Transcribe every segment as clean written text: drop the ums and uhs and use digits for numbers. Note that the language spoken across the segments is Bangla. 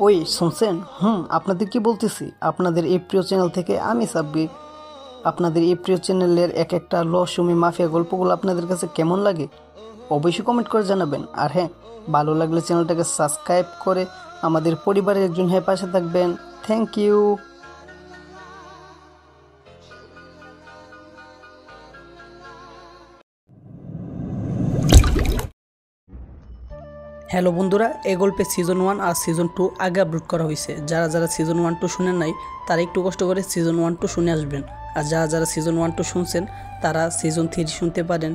ওই শুনছেন? আপনাদের কি বলতেছি, আপনাদের এই প্রিয় চ্যানেল থেকে আমি সাব্বির। আপনাদের এই প্রিয় চ্যানেলের এক একটা রহস্যময় মাফিয়া গল্পগুলো আপনাদের কাছে কেমন লাগে অবশ্যই কমেন্ট করে জানাবেন। আর হ্যাঁ, ভালো লাগলে চ্যানেলটাকে সাবস্ক্রাইব করে আমাদের পরিবারের একজন হয়ে পাশে থাকবেন। Thank you. হ্যালো বন্ধুরা, এই গল্পে সিজন 1 আর সিজন 2 আগে আপলোড করা হয়েছে। যারা যারা সিজন 1-2 শুনেন নাই তারা একটু কষ্ট করে সিজন 1-2 শুনে আসবেন। আর যারা যারা সিজন 1-2 শুনছেন তারা সিজন 3 শুনতে পারেন।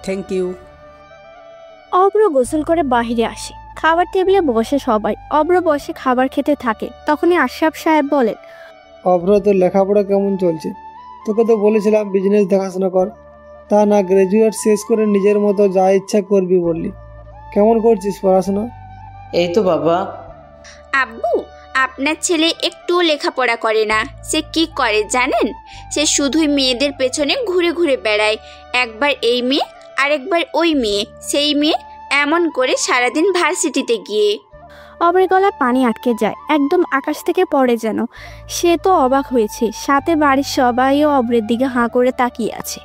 Thank you. অব্র গোসল করে বাহিরে আসে। খাবার টেবিলে বসে সবাই। অব্র বসে খাবার খেতে থাকে। তখনই আশরাফ সাহেব বলেন, অভ্র, তোর লেখাপড়া কেমন চলছে? তোকে তো বলেছিলাম বিজনেস দেখাশোনা কর, তা না গ্রাজুয়েট শেষ করে নিজের মতো যা ইচ্ছা করবি বললি। কেমন করছিস পড়াশোনা? এই তো বাবা। আব্বু, আপনার ছেলে একটুও লেখাপড়া করে না। সে কি করে জানেন? সে শুধুই মেয়েদের পেছনে ঘুরে ঘুরে বেড়ায়। একবার এই মেয়ে, আরেকবার ওই মেয়ে, সেই মেয়ে, এমন করে সারাদিন ভার্সিটিতে গিয়ে। অব্রের গলায় পানি আটকে যায়, একদম আকাশ থেকে পড়ে যেন। সে তো অবাক হয়েছে, সাথে বাড়ির সবাইও অব্রের দিকে হাঁ করে তাকিয়ে আছে।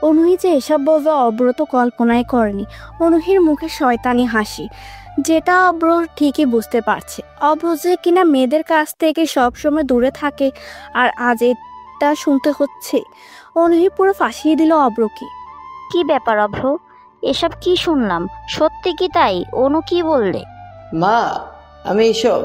অনুহি যে এসব বলবে অব্র তো কল্পনাই করেনি। অনুহির মুখে শয়তানি হাসি, যেটা অব্র ঠিকই বুঝতে পারছে। অব্র যে কিনা মেয়েদের কাছ থেকে সবসময় দূরে থাকে, আর আজ এটা শুনতে হচ্ছে। অনুহি পুরো ফাঁসিয়ে দিল অব্রকে। কি ব্যাপার অভ্র, এসব কি শুনলাম? সত্যি কি তাই? অনু কি বললে? মা, আমি এসব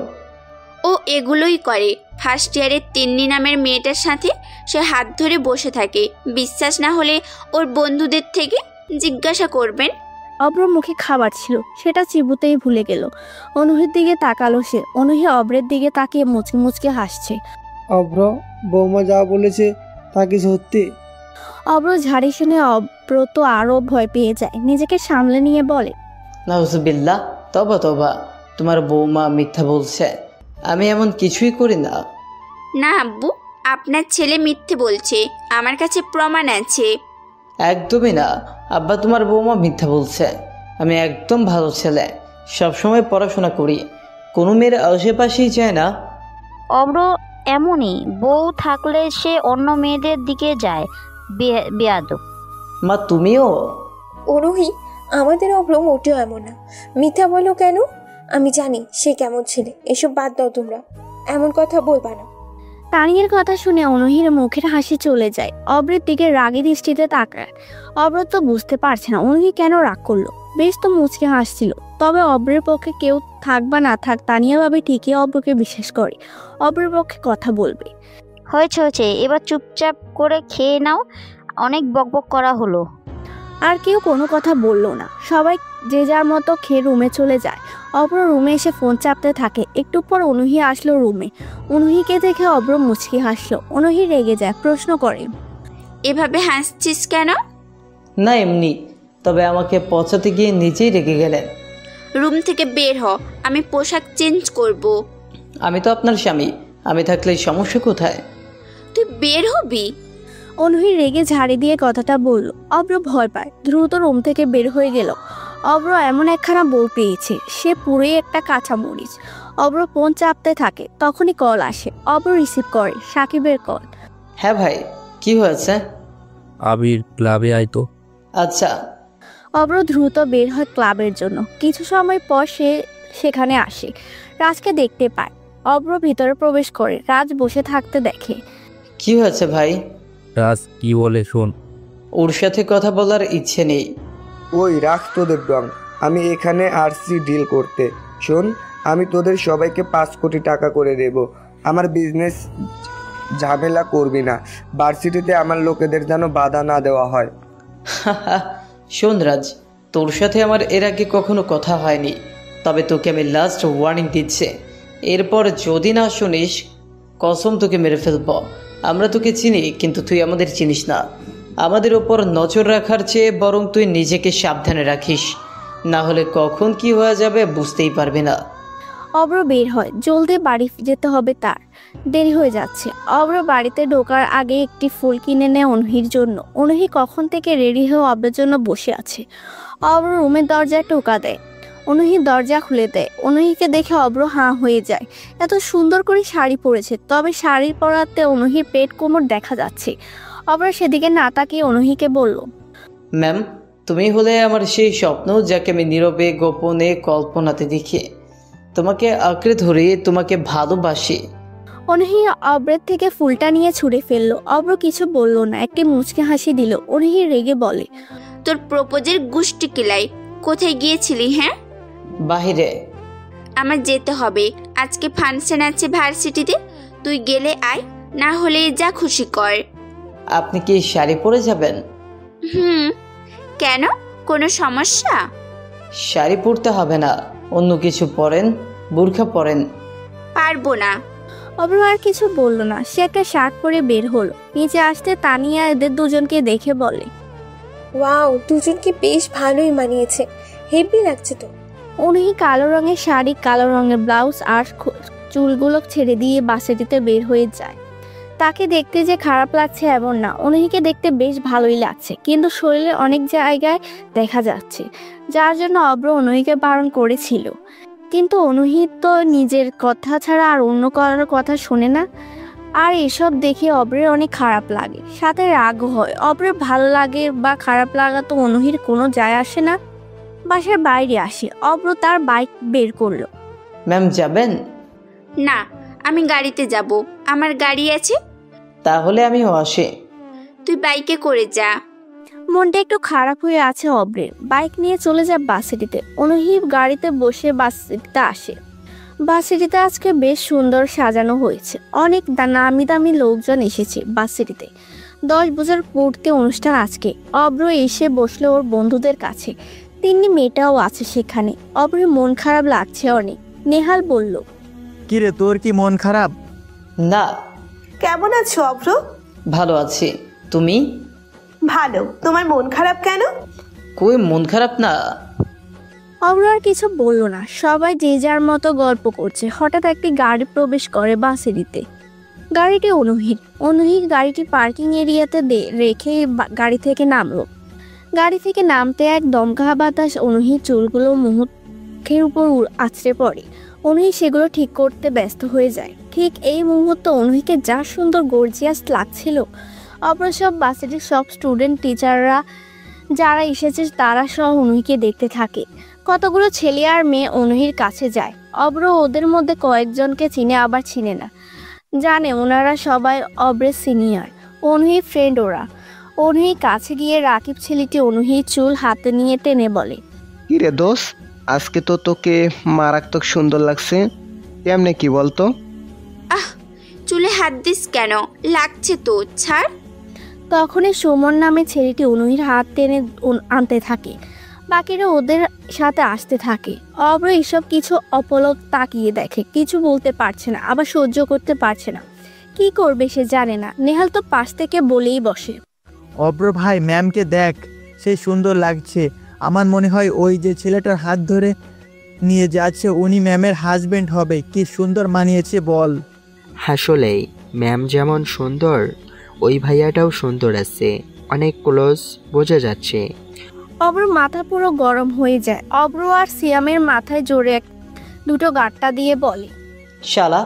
ও এগুলোই করে। ফার্স্ট ইয়ারের তিন্নি নামের মেয়েটার সাথে সে হাত ধরে বসে থাকে। বিশ্বাস না হলে ওর বন্ধুদের থেকে জিজ্ঞাসা করবেন। অব্র মুখে খাবার ছিল, সেটা চিবুতেই ভুলে গেল। অনুহির দিকে তাকালো সে। অনুহি অব্রের দিকে তাকিয়ে মুচকি মুচকি হাসছে। অভ্র, বৌমা যা বলেছে তা কি সত্যি? অব্র ঝাড়ি শুনে অব্র তো আরো ভয় পেয়ে যায়। নিজেকে সামলে নিয়ে বলে, নাউজুবিল্লাহ, তবা তবা, তোমার বৌমা মিথ্যা বলছে। আমি এমন কিছুই করি না। না আব্বু, আপনার ছেলে মিথ্যে বলছে। আমার কাছে প্রমাণ আছে। একদমই না আব্বা, তোমার বৌমা মিথ্যা বলছে। আমি একদম ভালো ছেলে, সবসময় পড়াশোনা করি, কোনো মেয়ের আশেপাশেই যায় না। অভ্র এমনই, বউ থাকলে সে অন্য মেয়েদের দিকে যায়। বেয়াদব। মা, তুমিও? অনুহি, আমাদের অভ্র মোটেও এমন না। মিথ্যা বলো কেন? আমি জানি সে কেমন ছেলে। এসব বাদ দাও, তোমরা এমন কথা বলবা না। তানিয়ার কথা শুনে অনুহির মুখের হাসি চলে যায়। অব্রের দিকে রাগী দৃষ্টিতে তাকায়। অব্র তো বুঝতে পারছে না অনুহি কেন রাগ করলো। বেশ তো মুচকে হাসছিল। তবে অব্রের পক্ষে কেউ থাক বা না থাক, তানিয়া ভাবে ঠিকই অব্রকে বিশ্বাস করে অব্রের পক্ষে কথা বলবে। হয়েছে হয়েছে, এবার চুপচাপ করে খেয়ে নাও। অনেক বকবক করা হলো। আর কেউ কোনো কথা বললো না। সবাই যে যার মতো খেয়ে রুমে চলে যায়। অব্র রুমে এসে ফোন চাপতে থাকে। একটু পর অনুহি আসলো রুমে। অনুহিকে দেখে অব্র মুচকি হাসলো। অনুহি রেগে যায়, প্রশ্ন করে, এভাবে হাসছিস কেন? না, এমনি। তবে আমাকে পচাতে গিয়ে নিজেই রেগে গেলেন। রুম থেকে বের হ, আমি পোশাক চেঞ্জ করব। আমি তো আপনার স্বামী, আমি থাকলে সমস্যা কোথায়? তুই বের হবি? অনুহি রেগে ঝাড়ি দিয়ে কথাটা বলল। অব্র ভয় পায়, দ্রুত রুম থেকে বের হয়ে গেল। অব্র এমন একখানা বউ পেয়েছে, সে পুরোই একটা কাঁচা মরিচ। অব্র ফোন চাপতে থাকে। তখনই কল আসে। অব্র রিসিভ করে, সাকিবের কল। হ্যাঁ ভাই, কি হয়েছে? আবির ক্লাবে আয় তো। আচ্ছা। অব্র দ্রুত বের হয় ক্লাবের জন্য। কিছু সময় পর সে সেখানে আসে। রাজকে দেখতে পায়। অব্র ভিতরে প্রবেশ করে। রাজ বসে থাকতে দেখে। কি হয়েছে ভাই? রাজ কি বলে শোন। ওর সাথে কথা বলার ইচ্ছে নেই। ওই রাখ তোদের ডং, আমি এখানে আসছি ডিল করতে। শোন, আমি তোদের সবাইকে 5 কোটি টাকা করে দেব। আমার বিজনেস ঝামেলা করবি না। ভার্সিটিতে আমার লোকেদের যেন বাধা না দেওয়া হয়। শোন রাজ, তোর সাথে আমার এর আগে কখনো কথা হয়নি, তবে তোকে আমি লাস্ট ওয়ার্নিং দিচ্ছি। এরপর যদি না শুনিস, কসম তোকে মেরে ফেলব। আমরা তোকে চিনি, কিন্তু তুই আমাদের চিনিস না। আমাদের ওপর নজর রাখার চেয়ে বরং তুই নিজেকে সাবধানে রাখিস, না হলে কখন কি হয়ে যাবে বুঝতেই পারবি না। অব্র বের হয়। জলদি বাড়ি যেতে হবে তার, দেরি হয়ে যাচ্ছে। অব্র বাড়িতে ঢোকার আগে একটি ফুল কিনে নেয় অনুহির জন্য। অনুহি কখন থেকে রেডি হয়ে অব্রের জন্য বসে আছে। অব্র রুমের দরজায় টোকা দেয়। অনুহি দরজা খুলে দেয়। অনুহিকে দেখে অব্র হাঁ হয়ে যায়। এত সুন্দর করে শাড়ি পরেছে, তবে শাড়ি পরাতে অনুহির পেট কোমর দেখা যাচ্ছে। অব্র সেদিকে না তাকিয়ে অনুহিকে বলল, ম্যাম, তুমি হলে আমার সেই স্বপ্ন যাকে আমি নীরবে গোপনে কল্পনাতে দেখি। তোমাকে আঁকড়ে ধরে তোমাকে ভালোবাসি। অনুহি অব্রের থেকে ফুলটা নিয়ে ছুঁড়ে ফেললো। অব্র কিছু বলল না, একটি মুচকে হাসি দিল। অনুহি রেগে বলে, তোর প্রপোজের গুষ্টি কিলাই, কোথায় গিয়েছিলি? হ্যাঁ, বাহিরে। আমার যেতে হবে, আজকে ফাংশন আছে ভার্সিটিতে। তুই গেলে আয়, না হলে যা খুশি কর। আপনি কি শাড়ি পরে যাবেন? কেন, কোনো সমস্যা? শাড়ি পরতে হবে না, অন্য কিছু পরেন, বোরখা পরেন। পারবো না। অব্র আর কিছু বলল না। সে একটা শার্ট পরে বের হলো। নিচে আসতে তানিয়া এদের দুজনকে দেখে বলে, ওয়াও, দুজনকে বেশ ভালোই মানিয়েছে, হেভি লাগছে তো। অনুহি কালো রঙের শাড়ি, কালো রঙের ব্লাউজ আর চুলগুলো ছেড়ে দিয়ে বাসেটিতে বের হয়ে যায়। তাকে দেখতে যে খারাপ লাগছে এমন না, অনুহিকে দেখতে বেশ ভালোই লাগছে, কিন্তু শরীরে অনেক জায়গায় দেখা যাচ্ছে, যার জন্য অব্র অনুহিকে বারণ করেছিল। কিন্তু অনুহি তো নিজের কথা ছাড়া আর অন্য কারোর কথা শোনে না। আর এসব দেখে অব্রের অনেক খারাপ লাগে, সাথে রাগও হয়। অব্রের ভালো লাগে বা খারাপ লাগা তো অনুহির কোনো যায় আসে না। বাসার বাইরে আসে, অব্র তার বাইক বের করলো। ম্যাম, যাবেন? না, আমি গাড়িতে যাব, আমার গাড়ি আছে। তাহলে আমিও আসি। তুই বাইকে করে যা। মনটা একটু খারাপ হয়ে আছে অব্রের। বাইক নিয়ে চলে যায় বাসিটিতে। অনুহি গাড়িতে বসে বাসিটিতে আসে। বাসিটিতে আজকে বেশ সুন্দর সাজানো হয়েছে, অনেক নামি দামি লোকজন এসেছে বাসিটিতে। 10 বছর পূর্তি অনুষ্ঠান আজকে। অব্র এসে বসলো ওর বন্ধুদের কাছে। তিন্নি মেয়েটাও আছে সেখানে। অব্রের মন খারাপ লাগছে অনেক। নেহাল বলল, কিরে, তোর কি মন খারাপ? না। কেমন আছো অভ্র? ভালো আছি, তুমি? ভালো। তোমার মন খারাপ কেন? কই, মন খারাপ না। অব্র আর কিছু বলল না। সবাই যে যার মতো গল্প করছে। হঠাৎ একটি গাড়ি প্রবেশ করে বাসেরিতে। গাড়িটি অনুহির। অনুহি গাড়িটি পার্কিং এরিয়াতে রেখে গাড়ি থেকে নামলো। গাড়ি থেকে নামতে এক দমকা বাতাস অনুহির চুলগুলো মুখের উপর আছড়ে পড়ে। অনুহি সেগুলো ঠিক করতে ব্যস্ত হয়ে যায়। ঠিক এই মুহূর্তে অনুহিকে যা সুন্দর গর্জিয়াস লাগছিল। অব্র সব বাসেটির সব স্টুডেন্ট, টিচাররা যারা এসেছে তারা সব অনুহিকে দেখতে থাকে। কতগুলো ছেলে আর মেয়ে অনুহির কাছে যায়। অব্র ওদের মধ্যে কয়েকজনকে চিনে, আবার চিনে না। জানে ওনারা সবাই অব্রের সিনিয়র, অনুহির ফ্রেন্ড ওরা। অনুহির কাছে গিয়ে রাকিব ছেলেটি অনুহির চুল হাতে নিয়ে টেনে বলে, কিরে দোষ, আজকে তো তোকে মারাত্মক সুন্দর লাগছে। কেমনে কি বলতো? চুলে হাত দিস কেন? লাগছে তো, ছাড়। তখনই সুমন নামে ছেলেটি অনুহির হাত টেনে আনতে থাকে। বাকিরা ওদের সাথে আসতে থাকে। অব্র এসব কিছু অপলক তাকিয়ে দেখে, কিছু বলতে পারছে না, আবার সহ্য করতে পারছে না। কি করবে সে জানে না। নেহাল তো পাশ থেকে বলেই বসে, অব্র ভাই, ম্যামকে দেখ, সে সুন্দর লাগছে। আমার মনে হয় ওই যে ছেলেটার হাত ধরে নিয়ে যাচ্ছে উনি ম্যামের হাজবেন্ড হবে। কি সুন্দর মানিয়েছে বল। আসলেই ম্যাম যেমন সুন্দর, ওই ভাইয়াটাও সুন্দর আছে, অনেক ক্লোজ, বোঝা যাচ্ছে। অব্র মাথা পুরো গরম হয়ে যায়। অব্র আর সিয়ামের মাথায় জোরে দুটো গাঁটটা দিয়ে বলে, শালা,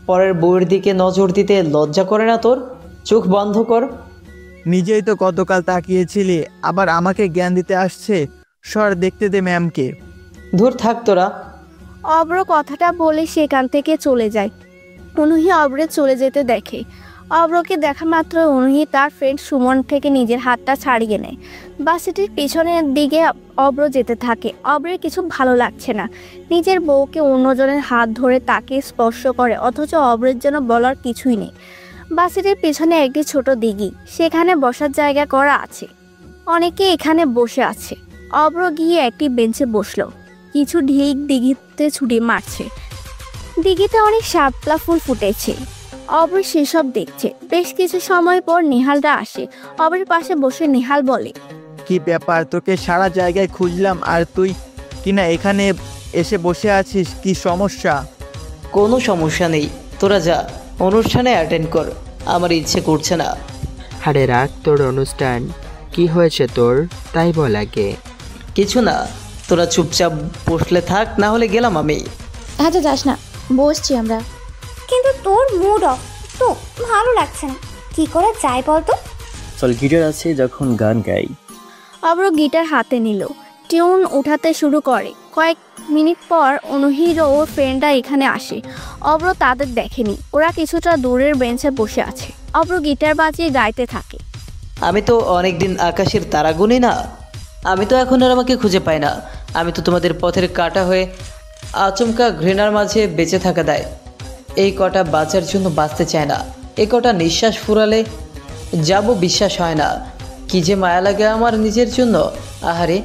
পরের বউয়ের দিকে নজর দিতে লজ্জা করে না তোর? চোখ বন্ধ কর। নিজেই তো গতকাল তাকিয়েছিলি, আবার আমাকে জ্ঞান দিতে আসছে। সর, দেখতে দে ম্যামকে। দূর থাক তোরা। অব্র কথাটা বলে সেখান থেকে চলে যায়। অনুহি অব্রে চলে যেতে দেখে। অব্রকে দেখা মাত্র অনুহি তার ফ্রেন্ড সুমন থেকে নিজের হাতটা ছাড়িয়ে নেয়। বাসটির পিছনের দিকে অব্র যেতে থাকে। অব্রের কিছু ভালো লাগছে না। নিজের বউকে অন্যজনের হাত ধরে তাকে স্পর্শ করে, অথচ অব্রের জন্য বলার কিছুই নেই। বাসটির পিছনে একটি ছোট দিঘি, সেখানে বসার জায়গা করা আছে। অনেকে এখানে বসে আছে। অব্র গিয়ে একটি বেঞ্চে বসলো। কিছু ঢিল দিঘিতে ছুটে মারছে। দিঘিতে অনেক শাপলা ফুল ফুটেছে। অব্র সেসব দেখছে। বেশ কিছু সময় পর নেহালরা আসে। অব্রের পাশে বসে নেহাল বলে, কি ব্যাপার, তোকে সারা জায়গায় খুঁজলাম আর তুই কিনা এখানে এসে বসে আছিস, কি সমস্যা? কোনো সমস্যা নেই, তোরা যা, অনুষ্ঠানে অ্যাটেন্ড কর। আমার ইচ্ছে করছে না। আরে রাখ তোর অনুষ্ঠান, কি হয়েছে তোর, তাই বল আগে। কিছু না, তোরা চুপচাপ বসলে থাক, না হলে গেলাম আমি। আচ্ছা যাস না, বসছি আমরা। কিন্তু তোর মুড অফ তো, ভালো লাগছে না, কি করা যায় বলতো? চল গিটার আছে, যখন গান গাই। অব্র গিটার হাতে নিল, টিউন উঠাতে শুরু করে। কয়েক মিনিট পর অনুহির ও ওর ফ্রেন্ডরা এখানে আসে। অব্র তাদের দেখেনি, ওরা কিছুটা দূরের বেঞ্চে বসে আছে। অব্র গিটার বাজিয়ে গাইতে থাকে। আমি তো অনেকদিন আকাশের তারা গুনি না, আমি তো এখন আর আমাকে খুঁজে পাই না। আমি তো তোমাদের পথের কাটা হয়ে আচমকা ঘৃণার মাঝে বেঁচে থাকা দেয়। এই কটা বাঁচার জন্য বাঁচতে চায় না, এই কটা নিঃশ্বাস ফুরালে যাব বিশ্বাস হয় না। কি যে মায়া লাগে আমার নিজের জন্য, আহারে।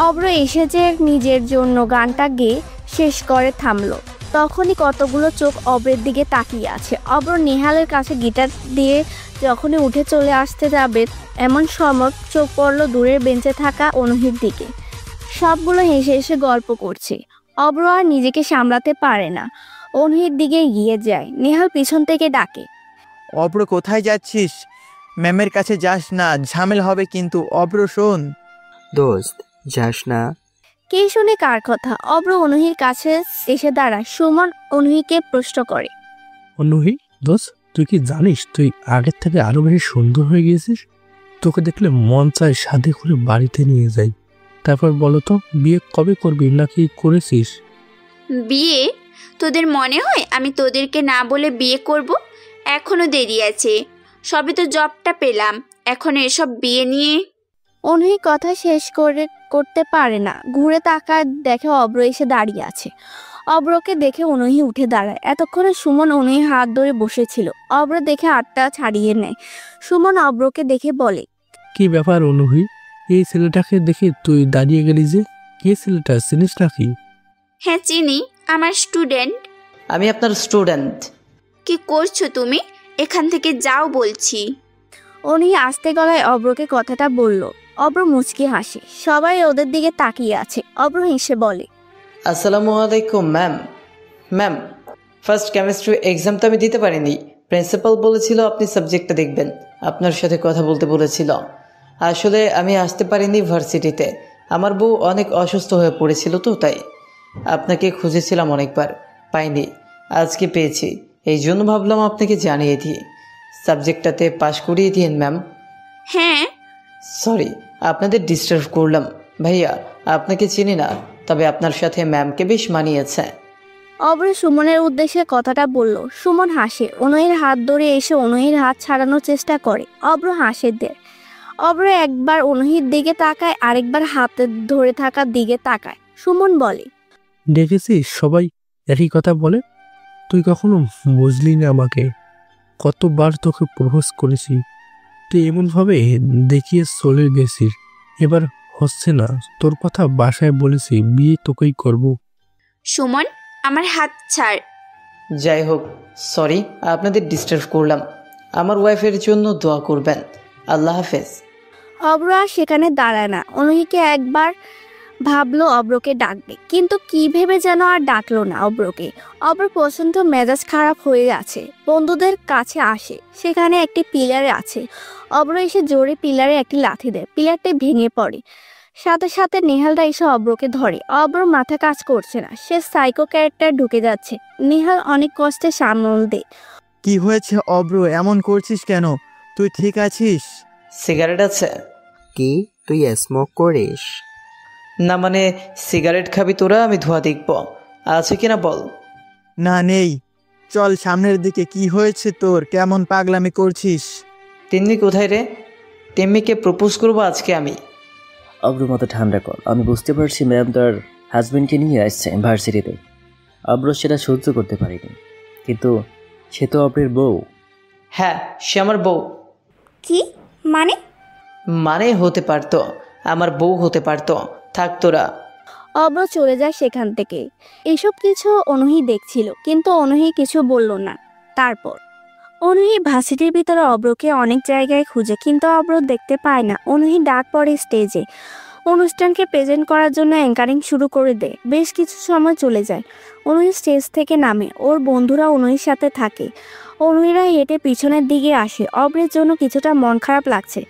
অব্র এসে যে নিজের জন্য গানটা গেয়ে শেষ করে থামলো, তখনই কতগুলো চোখ অব্রের দিকে তাকিয়ে আছে। অব্র নেহালের কাছে গিটার দিয়ে যখনই উঠে চলে আসতে যাবে, এমন সময় চোখ পড়লো দূরের বেঞ্চে থাকা অনুহির দিকে। সবগুলো হেসে হেসে গল্প করছে। অব্র আর নিজেকে সামলাতে পারে না, অনুহির দিকে এগিয়ে যায়। নেহাল পিছন থেকে ডাকে, অব্র কোথায় যাচ্ছিস? ম্যামের কাছে যাস না, ঝামেলা হবে কিন্তু। অব্র শোন। দোস্ত যাস না। কে শুনে কার কথা? অব্র অনুহির কাছে এসে দাঁড়ায়। সুমন অনুহিকে প্রশ্ন করে, অনুহি দোস্ত, তুই কি জানিস তুই আগের থেকে আরো বেশি সুন্দর হয়ে গিয়েছিস? তোকে দেখলে মন চায় সাথে করে বাড়িতে নিয়ে যাই। তারপর বলো তো, বিয়ে কবে করবি, নাকি করেছিস? বিয়ে? তোদের মনে হয় আমি তোদেরকে না বলে বিয়ে করব? এখনো দেরি আছে, সবে তো জবটা পেলাম, এখন এসব বিয়ে নিয়ে। অনুহি কথা শেষ করতে পারে না, ঘুরে তাকায়, দেখে অব্র এসে দাঁড়িয়ে আছে। অব্রকে দেখে অনুহি উঠে দাঁড়ায়। এতক্ষণে সুমন অনুহির হাত ধরে বসেছিল। অব্র দেখে হাতটা ছাড়িয়ে নেয়। সুমন অব্রকে দেখে বলে, কি ব্যাপার অনুহি, এই ছেলেটাকে দেখে তুই দাঁড়িয়ে গেলি যে? কে ছেলেটা, চিনিস নাকি? হ্যাঁ চিনি, আমার স্টুডেন্ট। আমি আপনার স্টুডেন্ট। কি করছো তুমি? এখান থেকে যাও বলছি। অনুহি আস্তে গলায় অব্রকে কথাটা বলল। অব্র মুচকি হাসে। সবাই ওদের দিকে তাকিয়ে আছে। অব্র হেসে বলে, আসসালামু আলাইকুম ma'am. Ma'am, first chemistry exam তো আমি দিতে পারিনি। প্রিন্সিপাল বলেছিল আপনি সাবজেক্টটা দেখবেন, আপনার সাথে কথা বলতে বলেছিল। আসলে আমি আসতে পারিনি ভার্সিটিতে, আমার বউ অনেক অসুস্থ হয়ে পড়েছিল, তো তাই আপনাকে খুঁজেছিলাম অনেকবার, পাইনি। আজকে পেয়েছি, এই জন্য ভাবলাম আপনাকে জানিয়ে দিই। সাবজেক্টটাতে পাশ করিয়ে দিন ম্যাম। হ্যাঁ। সরি আপনাদের ডিস্টার্ব করলাম। ভাইয়া, আপনাকে চিনি না, তবে আপনার সাথে ম্যামকে বেশ মানিয়েছে। অব্র সুমনের উদ্দেশ্যে কথাটা বলল। সুমন হাসে। অনুহির হাত ধরে এসে অনুহির হাত ছাড়ানোর চেষ্টা করে। অব্র হাসে দেয়। অব্র একবার অনুহির দিকে তাকায়, আরেকবার হাতে ধরে থাকার দিকে তাকায়। সুমন বলে, দেখেছিস সবাই একই কথা বলে, তুই কখনো বুঝলি না আমাকে। কতবার তোকে প্রপোজ করেছি, তুই এমনভাবে দেখিয়ে চলে গেছিস। এবার হচ্ছে না, তোর কথা বাসায় বলেছি, বিয়ে তোকেই করব। সুমন, আমার হাত ছাড়। যাই হোক, সরি আপনাদের ডিস্টার্ব করলাম। আমার ওয়াইফের জন্য দোয়া করবেন। আল্লাহ হাফেজ। অব্র আর সেখানে দাঁড়ায় না। অনুহিকে একবার ভাবলো অব্রকে ডাকবে, কিন্তু কি ভেবে যেন আর ডাকলো না অব্রকে। অব্র পছন্দ মেজাজ খারাপ হয়ে আছে। বন্ধুদের কাছে আসে, সেখানে একটি পিলার আছে। অব্র এসে জোরে পিলারে একটি লাথি দেয়, পিলারটি ভেঙে পড়ে। সাথে সাথে নেহালরা এসে অব্রকে ধরে। অব্র মাথা কাজ করছে না, সে সাইকো ক্যারেক্টার ঢুকে যাচ্ছে। নেহাল অনেক কষ্টে সামল দেয়। কি হয়েছে অব্র, এমন করছিস কেন? তুই ঠিক আছিস? সিগারেট আছে? কি তুই স্মোক করিস? না মানে সিগারেট খাবি তোরা, আমি ধোয়া দেখব, আছে কিনা বল। না নেই। চল সামনের দিকে। কি হয়েছে তোর, কেমন পাগলামি করছিস? তিন্নি কোথায় রে? তিন্নিকে প্রপোজ করবো আজকে আমি। অব্র মাথা ঠান্ডা কর, আমি বুঝতে পারছি ম্যাম তার হাজব্যান্ডকে নিয়ে আসছে ভার্সিটিতে। অব্র সেটা সহ্য করতে পারেনি, কিন্তু সে তো অব্রের বউ। হ্যাঁ, সে আমার বউ। কি মানে? মানে হতে পারতো, আমার বউ হতে পারতো। থাক তোরা। অব্র চলে যায় সেখান থেকে। এসব কিছু অনুহি দেখছিল, কিন্তু অনুহি কিছু বলল না। তারপর অনুহি ভার্সিটির ভিতরে অব্রকে অনেক জায়গায় খুঁজে, কিন্তু অব্র দেখতে পায় না। অনুহি ডাক পড়ে স্টেজে। অনুষ্ঠানকে প্রেজেন্ট করার জন্য অ্যাঙ্কারিং শুরু করে দেয়। বেশ কিছু সময় চলে যায়। অনুহি স্টেজ থেকে নামে, ওর বন্ধুরা অনুহির সাথে থাকে। অনুহিরা হেঁটে পিছনের দিকে আসে। অব্রের জন্য কিছুটা মন খারাপ লাগছে।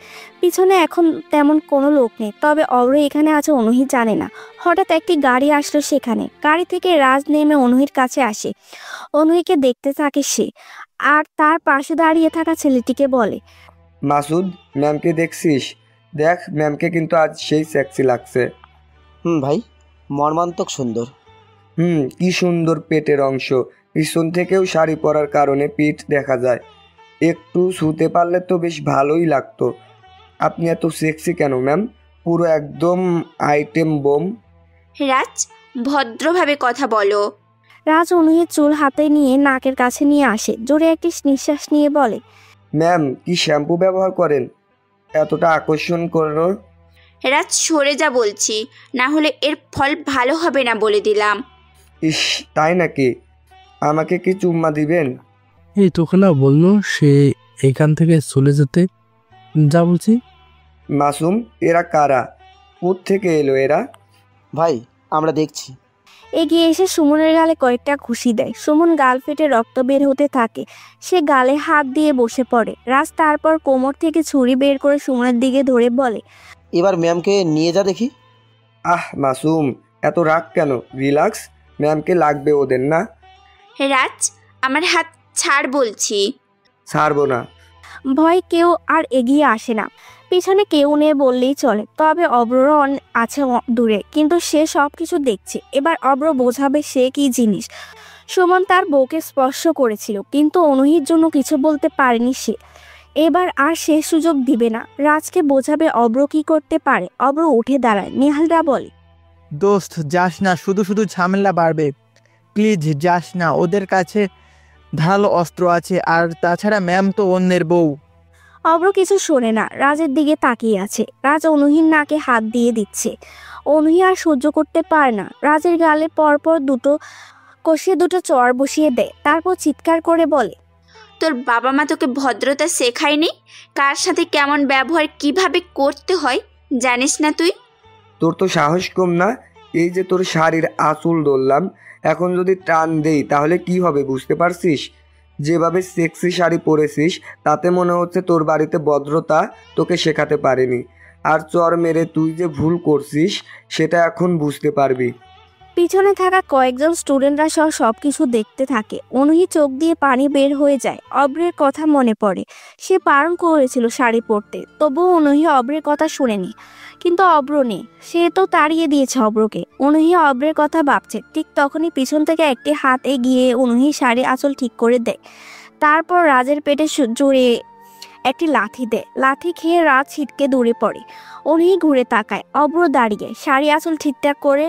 পিছনে এখন তেমন কোনো লোক নেই, তবে অব্র এখানে আছে অনুহি জানে না। হঠাৎ একটি গাড়ি আসলো সেখানে। গাড়ি থেকে রাজ নেমে অনুহির কাছে আসে। অনুহিকে দেখতে থাকে সে, আর তার পাশে দাঁড়িয়ে থাকা ছেলেটিকে বলে, মাসুদ, ম্যামকে দেখছিস? দেখ, ম্যামকে কিন্তু আজ সেই সেক্সি লাগছে। ভাই, মর্মান্তক সুন্দর। কি সুন্দর পেটের অংশ। পিছন থেকেও শাড়ি পরার কারণে পিঠ দেখা যায়। একটু ছুতে পারলে তো বেশ ভালোই লাগতো। আপনি এত সেক্সি কেন ম্যাম? পুরো একদম আইটেম বোম। রাজ, ভদ্রভাবে কথা বলো। রাজ অনুহির চুল হাতে নিয়ে নাকের কাছে নিয়ে আসে। জোরে একটি নিঃশ্বাস নিয়ে বলে, ম্যাম, কি শ্যাম্পু ব্যবহার করেন এতটা আকর্ষণ করো? রাজ, সরে যা বলছি, না হলে এর ফল ভালো হবে না বলে দিলাম। ইস, তাই নাকি? আমাকে কি চুম্মা দিবেন? এই তোকে না বললো সে এখান থেকে চলে যেতে? যা বলছি। মাসুম, এরা কারা? কোত্থেকে এলো এরা? ভাই, আমরা দেখছি। এগিয়ে এসে সুমনের গালে কয়েকটা ঘুষি দেয়। সুমন গাল ফেটে রক্ত বের হতে থাকে। সে গালে হাত দিয়ে বসে পড়ে। রাজ তারপর কোমর থেকে ছুরি বের করে সুমনের দিকে ধরে বলে, এবার ম্যামকে নিয়ে যা দেখি। মাসুম, এত রাগ কেন? রিল্যাক্স, ম্যামকে লাগবে ওদের না। রাজ, আমার হাত ছাড় বলছি। ছাড়বো না। ভয় কেউ আর এগিয়ে আসে না। পিছনে কেউ নেই বললেই চলে। তবে অব্রণ আছে দূরে, কিন্তু সে সবকিছু দেখছে। এবার অব্র বোঝাবে সে কি জিনিস। সুমন তার বউকে স্পর্শ করেছিল, কিন্তু অনুহির জন্য কিছু বলতে পারেনি সে। এবার আর সে সুযোগ দিবে না। রাজকে বোঝাবে অব্র কি করতে পারে। অব্র উঠে দাঁড়ায়। নেহালরা বলে, দোস্ত যাস না, শুধু শুধু ঝামেলা বাড়বে। প্লিজ যাস না, ওদের কাছে ধারালো অস্ত্র আছে, আর তাছাড়া ম্যাম তো অন্যের বউ। অব্র কিছু শোনে না, রাজের দিকে তাকিয়ে আছে। রাজ অনুহির নাকে হাত দিয়ে দিচ্ছে। অনুহি আর সহ্য করতে পারে না। রাজের গালে পরপর দুটো কষিয়ে দুটো চড় বসিয়ে দেয়। তারপর চিৎকার করে বলে, তোর বাবা মা তোকে ভদ্রতা শেখায়নি? কার সাথে কেমন ব্যবহার কিভাবে করতে হয় জানিস না তুই? তোর তো সাহস কম না। এই যে তোর শাড়ির আঁচল ধরলাম, এখন যদি টান দেই তাহলে কি হবে বুঝতে পারছিস? যেভাবে সেক্সি শাড়ি পরেছিস তাতে মনে হচ্ছে তোর বাড়িতে ভদ্রতা তোকে শেখাতে পারেনি। আর চর মেরে তুই যে ভুল করছিস সেটা এখন বুঝতে পারবি। পিছনে থাকা কয়েকজন স্টুডেন্টরা সহ সবকিছু দেখতে থাকে। অনুহি চোখ দিয়ে পানি বের হয়ে যায়। অব্রের কথা মনে পড়ে। সে বারণ করেছিল শাড়ি পরতে, তবুও অনুহি অব্রের কথা শুনেনি। কিন্তু অব্র নেই, সে তো তাড়িয়ে দিয়েছে অব্রকে। অনুহি অব্রের কথা ভাবছে, ঠিক তখনই পিছন থেকে একটি হাত এগিয়ে অনুহি শাড়ি আঁচল ঠিক করে দেয়। তারপর রাজের পেটে জোরে একটি লাথি দেয়। লাথি খেয়ে রাজ ছিটকে দূরে পড়ে। অনুহি ঘুরে তাকায়। অব্র দাঁড়িয়ে শাড়ি আঁচল ঠিকঠাক করে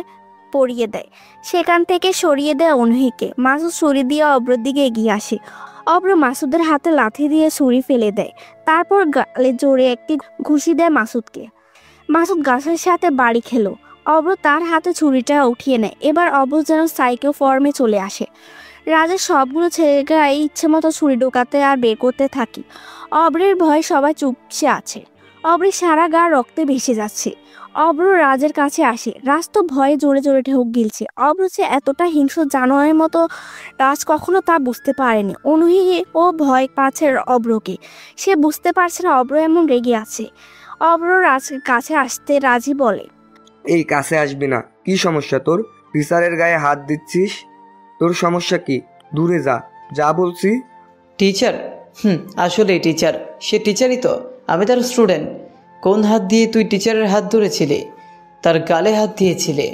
পরিয়ে দেয়। সেখান থেকে সরিয়ে দেয় অনুহিকে। মাসুদ ছুরি দিয়ে অব্রর দিকে এগিয়ে আসে। অব্র মাসুদের হাতে লাথি দিয়ে ছুরি ফেলে দেয়। তারপর গালে জোরে একটি ঘুষি দেয় মাসুদকে। মাসুদ গাছের সাথে বাড়ি খেলো। অব্র তার হাতে ছুরিটা উঠিয়ে নেয়। এবার অব্র যেন সাইকেল ফর্মে চলে আসে। রাজের সবগুলো ছেলেকে ইচ্ছে মতো ছুরি ঢোকাতে আর বের করতে থাকি। অব্রের ভয় সবাই চুপসে আছে। অব্রের সারা গা রক্তে ভেসে যাচ্ছে। অব্র রাজের কাছে আসে। রাজ তো ভয়ে জোরে জোরে ঢোক গিলছে। অব্র যে এতটা হিংস্র জানোয়ারের মতো রাজ কখনো তা বুঝতে পারেনি। অনুহি ও ভয় পাচ্ছে অব্রকে। সে বুঝতে পারছে না অব্র এমন রেগে আছে। অব্র রাজের কাছে আসতে রাজি বলে, এই কাছে আসবি না। কি সমস্যা তোর? টিচারের গায়ে হাত দিচ্ছিস? তোর সমস্যা কি? দূরে যা, যা বলছি। টিচার? আসলে টিচার, সে টিচারই তো, আমি তার স্টুডেন্ট। কোন হাত দিয়ে তুই টিচারের হাত ধরেছিলি? তার গালে হাত দিয়েছিলে,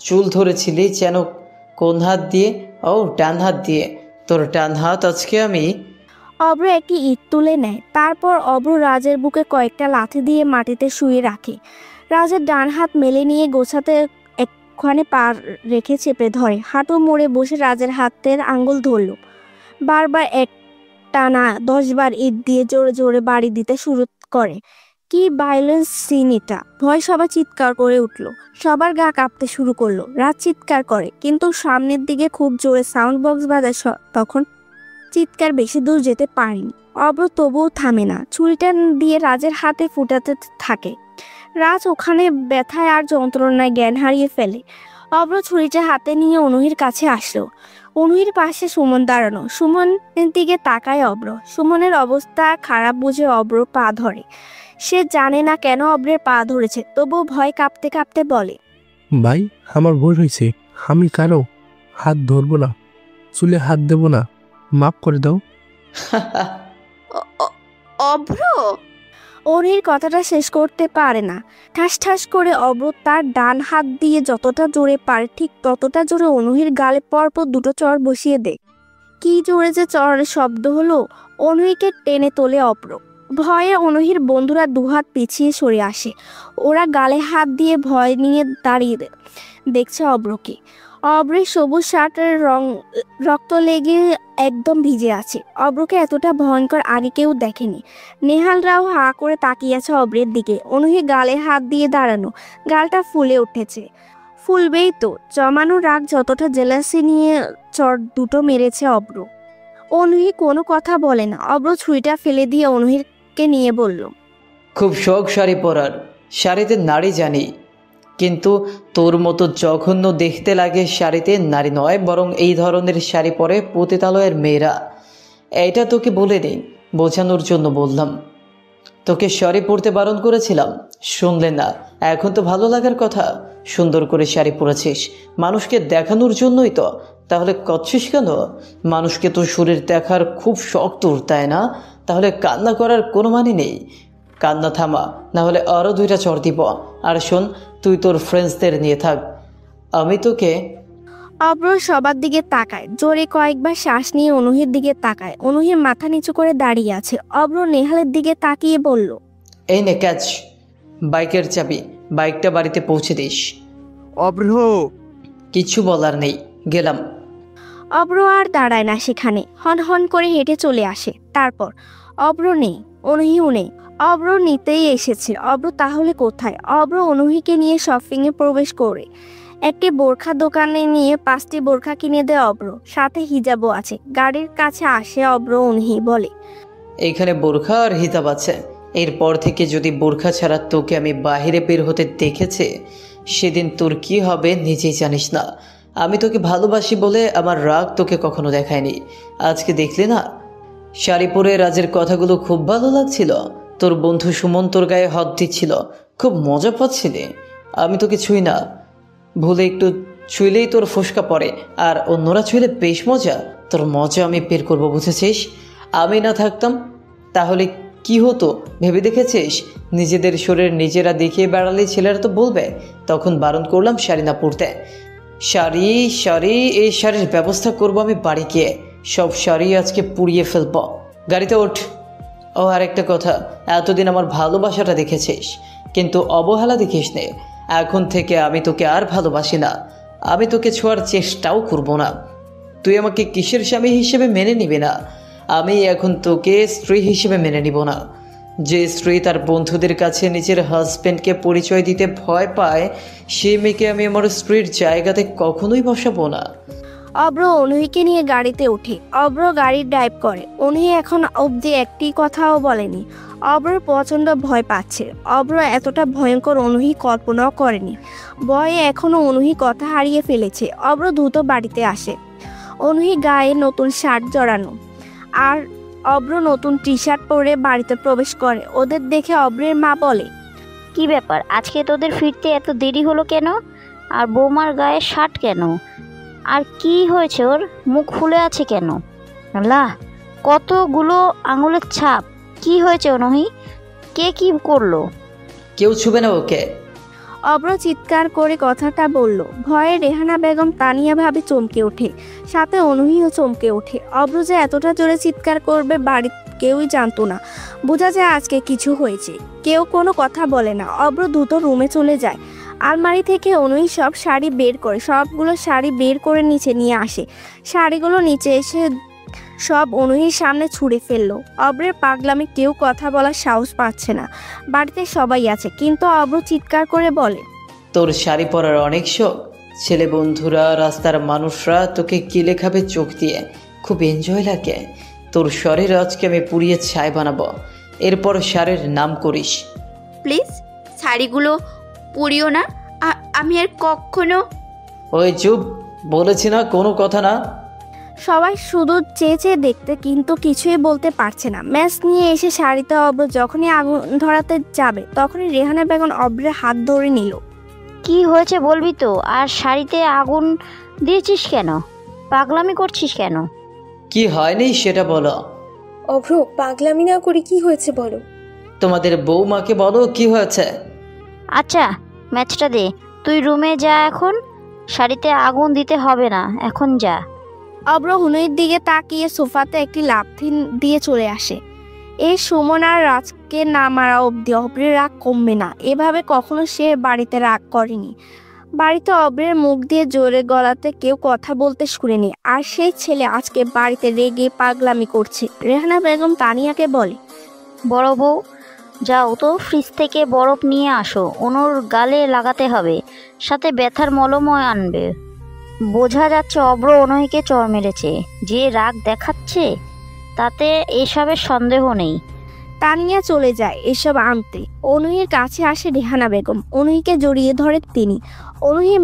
চুল ধরেছিলি যেন। কোন হাত দিয়ে? ও, ডান হাত দিয়ে। তোর ডান হাত আজকে আমি। অব্র একটি ইট তুলে নেয়। তারপর অব্র রাজের বুকে কয়েকটা লাথি দিয়ে মাটিতে শুয়ে রাখে। রাজের ডান হাত মেলে নিয়ে গোছাতে একখানে পা রেখে চেপে ধরে। হাঁটু মোড়ে বসে রাজের হাতের আঙ্গুল ধরল। বারবার এক টানা 10 বার ইট দিয়ে জোরে জোরে বাড়ি দিতে শুরু করে। কি ভায়োলেন্স সিন এটা! ভয় সবাই চিৎকার করে উঠল। সবার গা কাঁপতে শুরু করলো। রাজ চিৎকার করে, কিন্তু সামনের দিকে খুব জোরে সাউন্ড বক্স বাজায়। তখন চিৎকার বেশি দূর যেতে পারেনি। অব্র তবুও থামে না। ছুরিটা দিয়ে রাজের হাতে ফুটাতে থাকে। রাজ ওখানে ব্যথায় আর যন্ত্রণায় জ্ঞান হারিয়ে ফেলে। অব্র ছুরিটা হাতে নিয়ে অনুহির কাছে আসলো। অনুহির পাশে সুমন দাঁড়ানো। সুমনের দিকে তাকায় অব্র। সুমনের অবস্থা খারাপ বুঝে অব্র পা ধরে। সে জানে না কেন অব্রের পা ধরেছে, তবুও ভয় কাঁপতে কাঁপতে বলে, ভাই আমার ভুল হয়েছে, আমি কারো হাত ধরবো না, চুলে হাত দেব না, মাফ করে দাও। অভ্র অনুহির কথাটা শেষ করতে পারে না। ঠাস ঠাস করে অব্র তার ডান হাত দিয়ে যতটা জোরে পারে ঠিক ততটা জোরে অনুহির গালে পরপর দুটো চড় বসিয়ে দেয়। কি জোরে যে চড়ের শব্দ হলো! অনুহিকে টেনে তোলে অব্র। ভয়ে অনুহির বন্ধুরা দুহাত পিছিয়ে সরে আসে। ওরা গালে হাত দিয়ে ভয় নিয়ে দাঁড়িয়ে দেখছে অব্রকে। অব্রের সবুজ শার্টের রক্ত লেগে একদম ভিজে আছে। অব্রকে এতটা ভয়ঙ্কর আগে কেউ দেখেনি। নেহালরাও হা করে তাকিয়ে আছে অব্রের দিকে। অনুহি গালে হাত দিয়ে দাঁড়ানো, গালটা ফুলে উঠেছে। ফুলবেই তো, জমানো রাগ যতটা জেলাসি নিয়ে চড় দুটো মেরেছে অব্র। অনুহি কোনো কথা বলে না। অব্র ছুরিটা ফেলে দিয়ে অনুহিরকে নিয়ে বলল, খুব শখ শাড়ি পরার, শাড়িতে নারী জানি, কিন্তু তোর মতো জঘন্য দেখতে লাগে শাড়িতে নারী নয়, বরং এই ধরনের শাড়ি পরে পতিতালয়ের মেয়েরা। এইটা তোকে বলে নেই, বোঝানোর জন্য বললাম। তোকে শাড়ি পরতে বারণ করেছিলাম, শুনলে না। এখন তো ভালো লাগার কথা, সুন্দর করে শাড়ি পরেছিস, মানুষকে দেখানোর জন্যই তো। তাহলে করছিস কেন? মানুষকে তো শরীর দেখার খুব শখ তোর, তাই না? তাহলে কান্না করার কোনো মানে নেই। কান্না থামা, না হলে আরও 2টা চড় দিব। আর শোন, তুই তোর ফ্রেন্ডসদের নিয়ে থাক, আমি তোকে। অব্র সবার দিকে তাকায়, জোরে কয়েকবার শ্বাস নিয়ে অনুহির দিকে তাকায়। অনুহির মাথা নিচু করে দাঁড়িয়ে আছে। অব্র নেহালের দিকে তাকিয়ে বলল, এই নে ক্যাচ, বাইকের চাবি, বাইকটা বাড়িতে পৌঁছে দিস। অব্র কিচ্ছু বলার নেই, গেলাম। অব্র আর দাঁড়ায় না সেখানে, হন হন করে হেঁটে চলে আসে। তারপর অব্র নেই, অনুহিও নেই। অব্র নিতেই এসেছে, অব্র তাহলে কোথায়? অব্র অনুহিকে নিয়ে শপিংয়ে প্রবেশ করে একটি বোরখা দোকানে নিয়ে 5টি বোরখা কিনে দেয় অব্র, সাথে হিজাবও আছে। গাড়ির কাছে আসে অব্র। অনুহি বলে, এইখানে বোরখা আর হিজাব আছে, এরপর থেকে যদি বোরখা ছাড়া তোকে আমি বাহিরে বের হতে দেখেছি, সেদিন তোর কি হবে নিজেই জানিস না। আমি তোকে ভালোবাসি বলে আমার রাগ তোকে কখনো দেখায়নি। আজকে দেখলি না, শাড়ি পরে রাজের কথাগুলো খুব ভালো লাগছিল। তোর বন্ধু সুমন তোর গায়ে হাত দিচ্ছিল, খুব মজা পাচ্ছিলি। আমি তোকে ছুঁই না, ভুলে একটু ছুঁইলেই তোর ফোসকা পড়ে, আর অন্যরা ছুঁইলে বেশ মজা। তোর মজা আমি বের করবো, বুঝেছিস? আমি না থাকতাম তাহলে কি হতো ভেবে দেখেছিস? নিজেদের শরীর নিজেরা দেখিয়ে বেড়ালে ছেলেরা তো বলবে। তখন বারণ করলাম শাড়ি না পরতে। শাড়ি শাড়ি এই শাড়ির ব্যবস্থা করবো আমি বাড়ি গিয়ে। সব শাড়ি আজকে পুড়িয়ে ফেলব। গাড়িতে ওঠ। ও আরেকটা কথা, এতদিন আমার ভালোবাসাটা দেখেছিস, কিন্তু অবহেলা দেখিস নে। এখন থেকে আমি তোকে আর ভালোবাসি না, আমি তোকে ছোঁয়ার চেষ্টাও করব না। তুই আমাকে কিসের স্বামী হিসেবে মেনে নিবি না, আমি এখন তোকে স্ত্রী হিসেবে মেনে নিব না। যে স্ত্রী তার বন্ধুদের কাছে নিজের হাজব্যান্ডকে পরিচয় দিতে ভয় পায়, সেই মেয়েকে আমি আমার স্ত্রীর জায়গাতে কখনোই বসাবো না। অব্র অনুহিকে নিয়ে গাড়িতে ওঠে। অব্র গাড়ি ড্রাইভ করে। অনুহি এখন অবধি একটি কথাও বলেনি। অব্র প্রচণ্ড ভয় পাচ্ছে। অব্র এতটা ভয়ঙ্কর অনুহি কল্পনাও করেনি। ভয়ে এখনও অনুহি কথা হারিয়ে ফেলেছে। অব্র দ্রুত বাড়িতে আসে। অনুহি গায়ে নতুন শার্ট জড়ানো, আর অব্র নতুন টি-শার্ট পরে বাড়িতে প্রবেশ করে। ওদের দেখে অব্রের মা বলে, কি ব্যাপার, আজকে তোদের ফিরতে এত দেরি হলো কেন? আর বৌমার গায়ে শার্ট কেন? আর কি হয়েছে, ওর মুখ ফুলে আছে কেন? আল্লাহ, কতগুলো আঙুলের ছাপ! কি হয়েছে অনুহি? কে কি করলো? কেউ ছুবে না ওকে। অব্র চিৎকার করে কথাটা বলল। ভয়ে রেহানা বেগম তানিয়া ভাবে চমকে ওঠে, সাথে অনুহিও চমকে ওঠে। অব্র যে এতটা জোরে চিৎকার করবে বাড়ির কেউই জানতো না। বোঝা যায় আজকে কিছু হয়েছে। কেউ কোনো কথা বলে না। অব্র দ্রুত রুমে চলে যায়। আলমারি থেকে অনুহি সব শাড়ি বের করে, সবগুলো শাড়ি বের করে নিচে নিয়ে আসে। শাড়িগুলো নিচে এসে সব অনুহির সামনে ছুঁড়ে ফেললো। অব্রের পাগলামে কেউ কথা বলার সাহস পাচ্ছে না। বাড়িতে সবাই আছে, কিন্তু অব্র চিৎকার করে বলে, তোর শাড়ি পরার অনেক শখ। ছেলে বন্ধুরা, রাস্তার মানুষরা তোকে কিলে খাবে চোখ দিয়ে, খুব এনজয় লাগে। তোর শরীর আজকে আমি পুড়িয়ে ছাই বানাবো, এরপর শাড়ির নাম করিস। প্লিজ শাড়িগুলো পরিও না। আমি আর কখনো। ওই চুপ, বলেছি না কোনো কথা না। সবাই শুধু চেয়ে চেয়ে দেখতে, কিন্তু কিছুই বলতে পারছে না। ম্যাচ নিয়ে এসে শাড়িতে অব্র যখনই আগুন ধরাতে যাবে তখনই রেহানা বেগম অব্রের হাত ধরে নিল। কি হয়েছে বলবি তো? আর শাড়িতে আগুন দিয়েছিস কেন? পাগলামি করছিস কেন? কি হয়নি সেটা বলো। অভ্র, পাগলামি না করে কি হয়েছে বলো। তোমাদের বৌমাকে বলো কি হয়েছে। আচ্ছা ম্যাচটা দে, তুই রুমে যা এখন। শাড়িতে আগুন দিতে হবে না, এখন যা। অব্র হুনুইর দিকে তাকিয়ে সোফাতে একটি লাথি দিয়ে চলে আসে। এই সুমন আর রাজকে না মারা অব্দি অব্রের রাগ কমবে না। এভাবে কখনো সে বাড়িতে রাগ করেনি। বাড়িতে অব্রের মুখ দিয়ে জোরে গলাতে কেউ কথা বলতে শুনেনি। আর সেই ছেলে আজকে বাড়িতে রেগে পাগলামি করছে। রেহানা বেগম তানিয়াকে বলে, বড় বউ যাও তো, ফ্রিজ থেকে বরফ নিয়ে আসো, ওনোর গালে লাগাতে হবে, সাথে ব্যথার মলমও আনবে। বোঝা যাচ্ছে অব্র অনহিকে চর মেরেছে। যে রাগ দেখাচ্ছে তাতে এসবের সন্দেহ নেই। তানিয়া চলে যায় এসব আনতে। অনুহির কাছে আসে রেহানা বেগম। অনুহিকে জড়িয়ে ধরে তিনি। অনুহি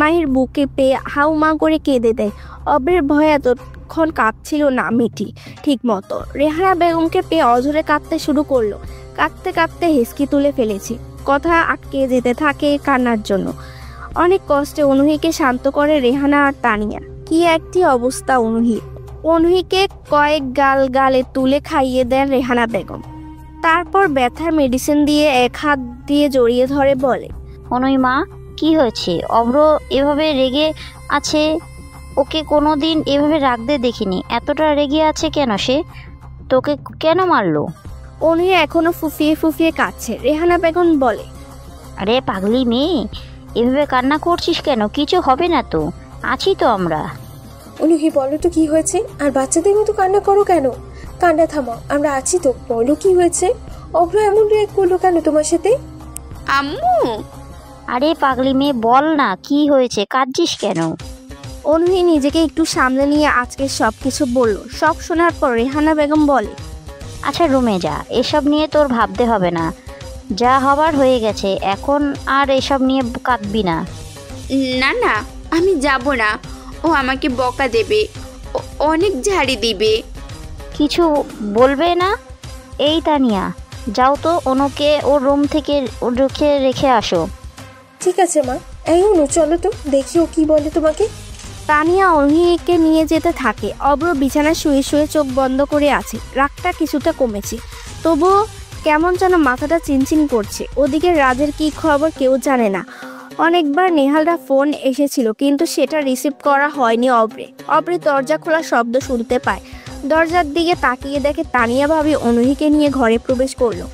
মায়ের বুকে পেয়ে হাউমা করে কেঁদে দেয়। অব্রের ভয়ে এতক্ষণ কাঁদছিল না মিঠি ঠিক মতো। রেহানা বেগমকে পেয়ে অঝরে কাঁদতে শুরু করলো। কাঁদতে কাঁদতে হেসকি তুলে ফেলেছি। কথা আটকে যেতে থাকে কান্নার জন্য। অনেক কষ্টে অনুহিকে শান্ত করে রেহানা আর তানিয়া। কি একটি অবস্থা অনুহির। অনুহিকে কয়েক গালে তুলে খাইয়ে দেন রেহানা বেগম। তারপর ব্যথার মেডিসিন দিয়ে এক হাত দিয়ে জড়িয়ে ধরে বলে, অনুই মা, কি হয়েছে? অব্র এভাবে রেগে আছে, ওকে কোনো দিন এভাবে রাখতে দেখিনি। এতটা রেগে আছে কেন সে? তোকে কেন মারলো? অনুহি এখনো ফুফিয়ে ফুফিয়ে কাঁদছে। রেহানা বেগম বলে, আরে পাগলি মেয়ে, এভাবে কান্না করছিস কেন? কিছু হবে না তো, আছি তো আমরা। অনুহি বলো তো কি হয়েছে? আর বাচ্চাদের মতো কান্না করো কেন? কান্না থামাও, আমরা আছি তো। বলো কি হয়েছে? অভ্র এমন রিয়েক্ট করলো কেন তোমার সাথে? আম্মু, আরে পাগলি মেয়ে বল না কি হয়েছে, কাঁদছিস কেন? অনুহি নিজেকে একটু সামলে নিয়ে আজকে সবকিছু বলল। সব শোনার পর রেহানা বেগম বলে, আচ্ছা রুমে যা, এসব নিয়ে তোর ভাবতে হবে না। যা হবার হয়ে গেছে, এখন আর এসব নিয়ে কাঁদবি না। না না, আমি যাব না। ও আমাকে বকা দেবে, অনেক ঝাড়ি দিবে। কিছু বলবে না? এই তানিয়া, যাও তো অনুকে ওর রুম থেকে রেখে আসো। ঠিক আছে মা। এই অনু, চলো তো দেখি ও কি বলে তোমাকে। তানিয়া অনুহিকে নিয়ে যেতে থাকে। অব্র বিছানায় শুয়ে শুয়ে চোখ বন্ধ করে আছে। রাগটা কিছুটা কমেছে, তবুও কেমন যেন মাথাটা চিনচিন করছে। ওদিকে রাজের কি খবর কেউ জানে না। অনেকবার নেহালরা ফোন এসেছিল, কিন্তু সেটা রিসিভ করা হয়নি। অব্রে দরজা খোলার শব্দ শুনতে পায়। দরজার দিকে তাকিয়ে দেখে তানিয়া ভাবি অনুহিকে নিয়ে ঘরে প্রবেশ করলো।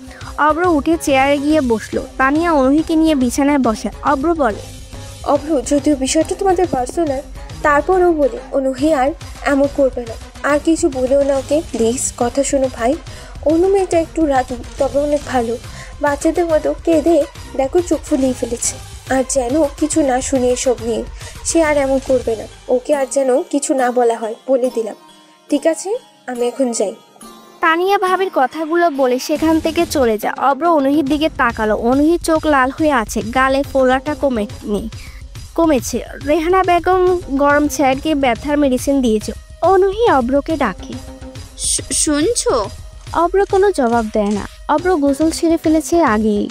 অব্র উঠে চেয়ারে গিয়ে বসলো। তানিয়া অনুহিকে নিয়ে বিছানায় বসে। অব্র বলে, অভ্র, যদিও বিষয়টা তোমাদের পার্সোনাল, তারপরও বলি অনুহি আর এমন করবে না। আর কিছু বলেও না ওকে, প্লিজ। কথা শোনো ভাই, অনু মেয়েটা একটু রাগি, তবে অনেক ভালো। বাচ্চাদের মতো কেঁদে দেখো চোখ ফুলিয়ে ফেলেছে। আর যেন কিছু না শুনিয়ে সব নিয়ে সে আর এমন করবে না। ওকে আর যেন কিছু না বলা হয়, বলে দিলাম। ঠিক আছে, আমি এখন যাই। তানিয়া ভাবির কথাগুলো বলে সেখান থেকে চলে যায়। অব্র অনুহির দিকে তাকালো। অনুহির চোখ লাল হয়ে আছে, গালে ফোলাটা কমেছে। রেহানা বেগম গরম ছেড়ে ব্যথার মেডিসিন দিয়েছে। অনুহি অব্রকে ডাকে, শুনছো? অব্র কোনো জবাব দেয় না। অব্র গোসল ছেড়ে ফেলেছে আগেই।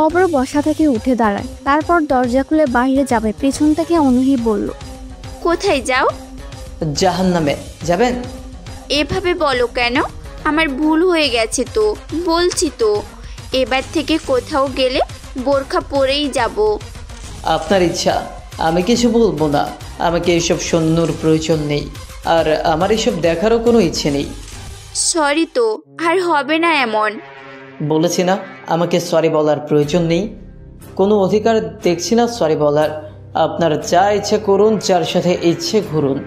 অব্র বসা থেকে উঠে দাঁড়ায়, তারপর দরজা খুলে বাইরে যাবে। পেছন থেকে অনুহি বলল, কোথায় যাও? জাহান্নামে যাবেন? এভাবে বলো কেন? আমার ভুল হয়ে গেছে তো, বলছি তো। এবার থেকে কোথাও গেলে বোরখা পরেই যাব। আপনার ইচ্ছা, আমি কিছু বলবো না। আমাকে এসব শোনানোর প্রয়োজন নেই, আর আমার এসব দেখারও কোনো ইচ্ছে নেই। সরি তো, আর হবে না এমন। বলেছি না আমাকে সরি বলার প্রয়োজন নেই। কোনো অধিকার দেখছি না সরি বলার। আপনার যা ইচ্ছে করুন, যার সাথে ইচ্ছে ঘুরুন,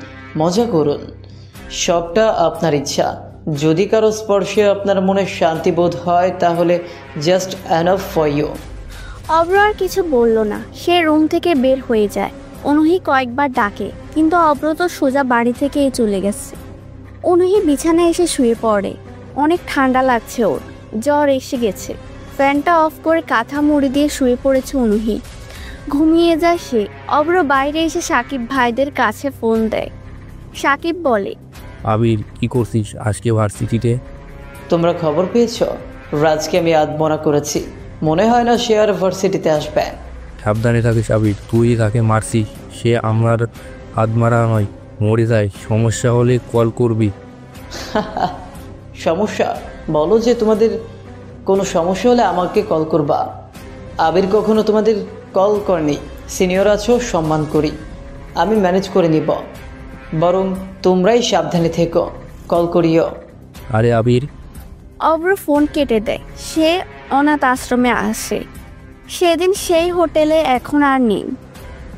মজা করুন, সবটা আপনার ইচ্ছা। যদি কারো স্পর্শে আপনার মনে শান্তি বোধ হয়, তাহলে জাস্ট এনাফ ফর ইউ। অব্র আর কিছু বলল না। সে রুম থেকে বের হয়ে যায়। অনুহি কয়েকবার ডাকে, কিন্তু অব্র তো সোজা বাড়ি থেকেই চলে গেছে। অনুহি বিছানায় এসে শুয়ে পড়ে। অনেক ঠান্ডা লাগছে ওর, জ্বর এসে গেছে। ফ্যানটা অফ করে কাঁথা মুড়ি দিয়ে শুয়ে পড়েছে অনুহি। ঘুমিয়ে যায় সে। অব্র বাইরে এসে সাকিব ভাইদের কাছে ফোন দেয়। সাকিব বলে, আবির কি করছিস আজকে ভার্সিটিতে? তোমরা খবর পেয়েছ? রাজকে আমি আদমরা করেছি। মনে হয় না সে আর ভার্সিটিতে আসবে। সাবধানে থাকিস আবির, তুই তাকে মারছিস, সে আমার আদমারা নয়, মরে যায়। সমস্যা হলে কল করবি। সমস্যা? বলো যে তোমাদের কোনো সমস্যা হলে আমাকে কল করবা। আবির কখনো তোমাদের কল করেনি। সিনিয়র আছো, সম্মান করি, আমি ম্যানেজ করে নিব। বরং তোমরাই সাবধানে থেকো, কল করিও। আরে আবির। অব্র ফোন কেটে দেয়। সে অনাথ আশ্রমে আসে। সেদিন সেই হোটেলে এখন আর নেই।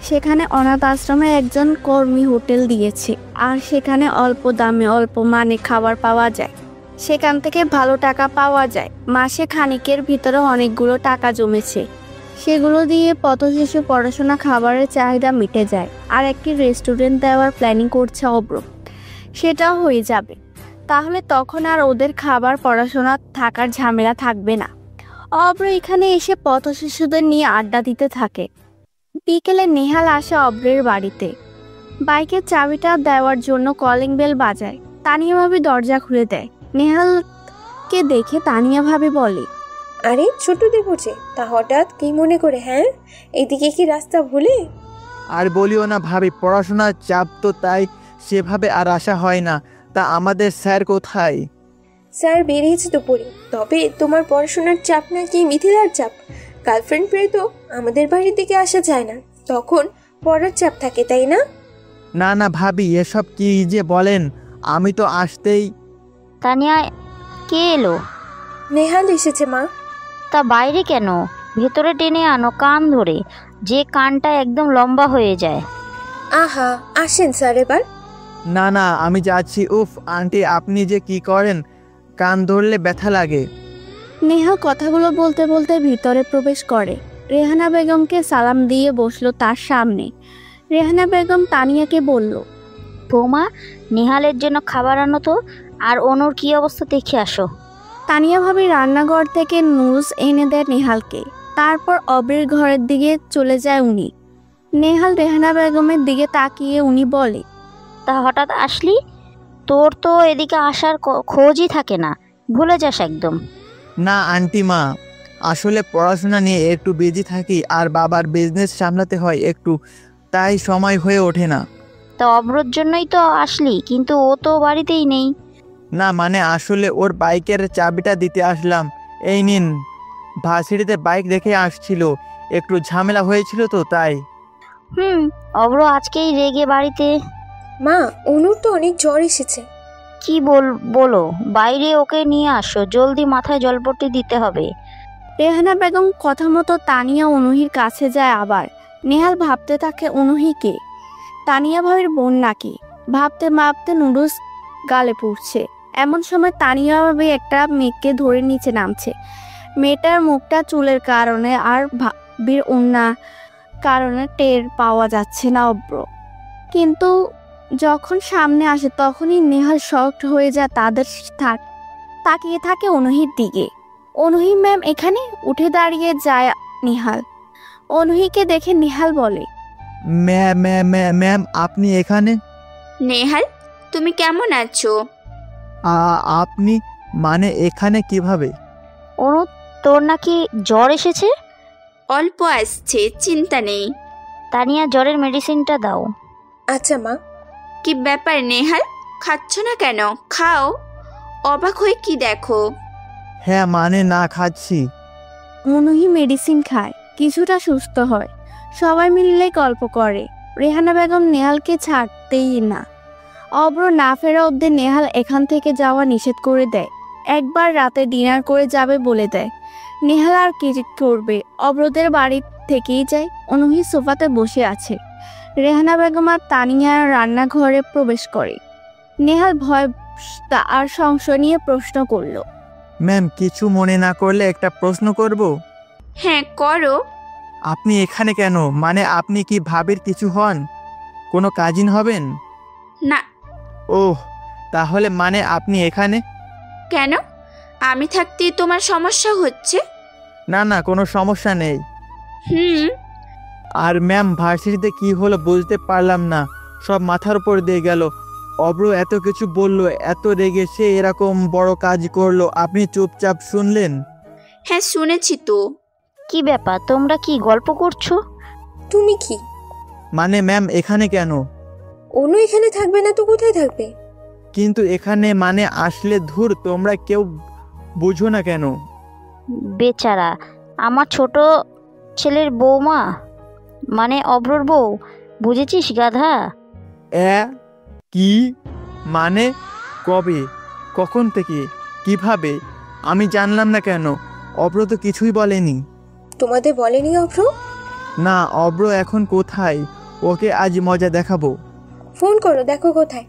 সেখানে অনাথ আশ্রমে একজন কর্মী হোটেল দিয়েছে, আর সেখানে অল্প দামে অল্প মানে খাবার পাওয়া যায়। সেখান থেকে ভালো টাকা পাওয়া যায়। মাসে খানিকের ভিতরে অনেকগুলো টাকা জমেছে। সেগুলো দিয়ে পথশেষে পড়াশোনা, খাবারের চাহিদা মিটে যায়। আর একটি রেস্টুরেন্ট দেওয়ার প্ল্যানিং করছে অব্র। সেটাও হয়ে যাবে। তাহলে তখন আর ওদের খাবার, পড়াশোনা, থাকার ঝামেলা থাকবে না। অব্র এখানে এসে পথশিশুদের নিয়ে আড্ডা দিতে থাকে। বিকেলে নেহাল আসে অব্রের বাড়িতে। বাইকের চাবিটা দেওয়ার জন্য কলিং বেল বাজায়। তানিয়া ভাবি দরজা খুলে দেয়। নেহালকে দেখে তানিয়া ভাবি বলে, আরে ছোট দেবুছে, তা হঠাৎ কি মনে করে? হ্যাঁ, এদিকে কি রাস্তা ভুলে? আর বলিও না ভাবি, পড়াশোনার চাপ তো, তাই সেভাবে আর আসা হয় না। তা আমাদের স্যার কোথায়? স্যার বেরিয়েছে দুপুরে। তবে তোমার পড়াশোনার চাপ নাকি মিথিলার চাপ? গার্লফ্রেন্ড পেয়ে তো আমাদের বাড়ির দিকে আসা যায় না, তখন পড়ার চাপ থাকে, তাই না? না না ভাবি, এসব কি যে বলেন, আমি তো আসতেই। তানিয়া, কে এলো? নেহাল এসেছে মা। তা বাইরে কেন? ভেতরে টেনে আনো কান ধরে, যে কানটা একদম লম্বা হয়ে যায়। আহা, আসেন স্যার এবার। না না, আমি যাচ্ছি। উফ আন্টি, আপনি যে কি করেন, কান ধরলে ব্যথা লাগে। নেহাল কথাগুলো বলতে বলতে ভিতরে প্রবেশ করে। রেহানা বেগমকে সালাম দিয়ে বসলো তার সামনে। রেহানা বেগম তানিয়াকে বলল, বৌমা, নেহালের জন্য খাবার আনো তো, আর অনুর কি অবস্থা দেখে আসো। তানিয়া ভাবি রান্নাঘর থেকে নুডলস এনে দেয় নেহালকে। তারপর অব্রের ঘরের দিকে চলে যায় উনি। নেহাল রেহানা বেগমের দিকে তাকিয়ে উনি বলে, তা হঠাৎ আসলি? তোর তো এদিকে আসার খোঁজই থাকে না, ভুলে যাস একদম। না আন্টি মা, আসলে পড়াশোনা নিয়ে একটু বিজি থাকি, আর বাবার বিজনেস সামলাতে হয় একটু, তাই সময় হয়ে ওঠে না। তা অব্রর জন্যই তো আসলি, কিন্তু ও তো বাড়িতেই নেই। না মানে আসলে ওর বাইকের চাবিটা দিতে আসলাম। এই নিন। ভার্সিটিতে বাইক দেখে আসছিল, একটু ঝামেলা হয়েছিল তো তাই। অব্র আজকেই রেগে বাড়িতে। মা, অনুর তো অনেক জ্বর এসেছে। কি বলো? বাইরে ওকে নিয়ে আসো, জলদি মাথায় জলপট্টি দিতে হবে। রেহানা বেগম কথা মতো তানিয়া অনুহির কাছে যায়। আবার নেহাল ভাবতে থাকে অনুহিকে তানিয়া ভাবির বোন নাকি। ভাবতে ভাবতে নুডলস গালে পড়ছে। এমন সময় তানিয়া ভাবি একটা মেয়েকে ধরে নিচে নামছে। মেয়েটার মুখটা চুলের কারণে আর ভাবির ওড়নার কারণে টের পাওয়া যাচ্ছে না অব্র। কিন্তু যখন সামনে আসে তখনই নেহাল শকড হয়ে যায়। তাদের তাকিয়ে থাকে অনুহির দিকে। অনুহি ম্যাম এখানে? উঠে দাঁড়িয়ে যায় নেহাল। অনুহিকে দেখে নেহাল বলে, ম্যাম আপনি এখানে? নেহাল, তুমি কেমন আছো? আপনি মানে এখানে কিভাবে? অনু, তোর নাকি জ্বর এসেছে? অল্প আসছে, চিন্তা নেই। তানিয়া, জ্বরের মেডিসিনটা দাও। আচ্ছা মা। কি ব্যাপার নেহাল, খাচ্ছ না কেন? খাও। অবাক হয়ে কি দেখো? হ্যাঁ মানে না খাচ্ছি। অনুহি মেডিসিন খায়, কিছুটা সুস্থ হয়। সবাই মিলে গল্প করে। রেহানা বেগম নেহালকে ছাড়তেই না। অব্র না ফেরা অবধি নেহাল এখান থেকে যাওয়া নিষেধ করে দেয়। একবার রাতে ডিনার করে যাবে বলে দেয়। নেহাল আর কি করবে, অব্রদের বাড়ি থেকেই যায়। অনুহি সোফাতে বসে আছে। রেহানা বেগম আর তানিয়া রান্নাঘরে প্রবেশ করে। নেহাল ভয় আর সংশয় নিয়ে প্রশ্ন করলো, ম্যাম কিছু মনে না করলে একটা প্রশ্ন করব? হ্যাঁ করো। আপনি এখানে কেন? মানে আপনি কি ভাবির কিছু হন? কোনো কাজিন হবেন? না। ওহ, তাহলে মানে আপনি এখানে কেন? আমি থাকতে তোমার সমস্যা হচ্ছে? না না, কোনো সমস্যা নেই। হুম। আর ম্যাম, ভার্সিটিতে কি হলো বুঝতে পারলাম না, সব মাথার উপর দিয়ে গেল। অব্র এত কিছু বললো, এত রেগে সে এরকম বড় কাজ করলো, আপনি চুপচাপ শুনলেন? হ্যাঁ শুনেছি তো। কি ব্যাপার, তোমরা কি গল্প করছো? তুমি কি মানে ম্যাম এখানে কেন? অনু এখানে থাকবে না তো কোথায় থাকবে? কিন্তু এখানে মানে আসলে ধুর, তোমরা কেউ বুঝো না কেন? বেচারা আমার ছোট ছেলের বৌমা, মানে অব্রর বউ, বুঝেছিস গাধা? কি মানে? কবে, কখন থেকে, কিভাবে? আমি জানলাম না কেন? অব্র তো কিছুই বলেনি। তোমাদের বলেনি অভ্র? না, অব্র এখন কোথায়? ওকে আজ মজা দেখাবো। ফোন করো, দেখো কোথায়।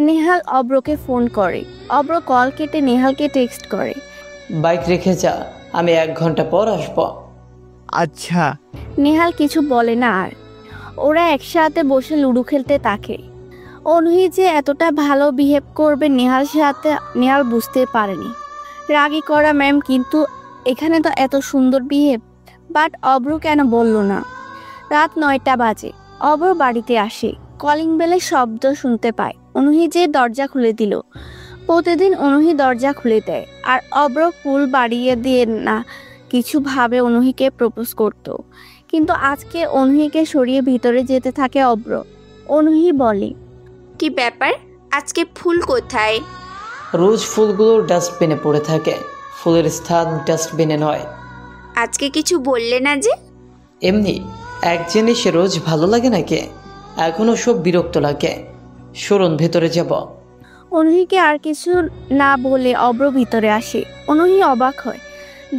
নেহাল অব্রকে ফোন করে। অব্র কল কেটে নেহালকে টেক্সট করে। বাইক রেখে যা, আমি 1 ঘন্টা পর আসবো। আচ্ছা। নেহাল কিছু বলে না আর। ওরা একসাথে বসে লুডো খেলতে থাকে। অনুহি যে এতটা ভালো বিহেভ করবে নেহাল সাথে নেহাল বুঝতে পারেনি। রাগী করা ম্যাম, কিন্তু এখানে তো এত সুন্দর বিহেভ। বাট অব্র কেন বলল না? রাত 9টা বাজে। অব্র বাড়িতে আসে। কলিং বেলের শব্দ শুনতে পায়। অনুহি যে দরজা খুলে দিল। প্রতিদিন অনুহি দরজা খুলে দেয়, আর অব্র ফুল বাড়িয়ে দিয়ে না কিছু ভাবে অনুহিকে প্রপোজ করত। কিন্তু আজকে অনুহিকে সরিয়ে ভিতরে যেতে থাকে অব্র। অনুহি বলে, কি ব্যাপার, আজকে ফুল কোথায়? রোজ ফুলগুলো ডাস্টবিনে পড়ে থাকে, ফুলের স্থান ডাস্টবিনে নয়। আজকে কিছু বললে না যে? এমনি, এক জিনিস রোজ ভালো লাগে নাকি? এখনো সব বিরক্ত লাগে। সরুন, ভেতরে যাব। অনুহিকে আর কিছু না বলে অব্র ভিতরে আসে। অনুহি অবাক হয়,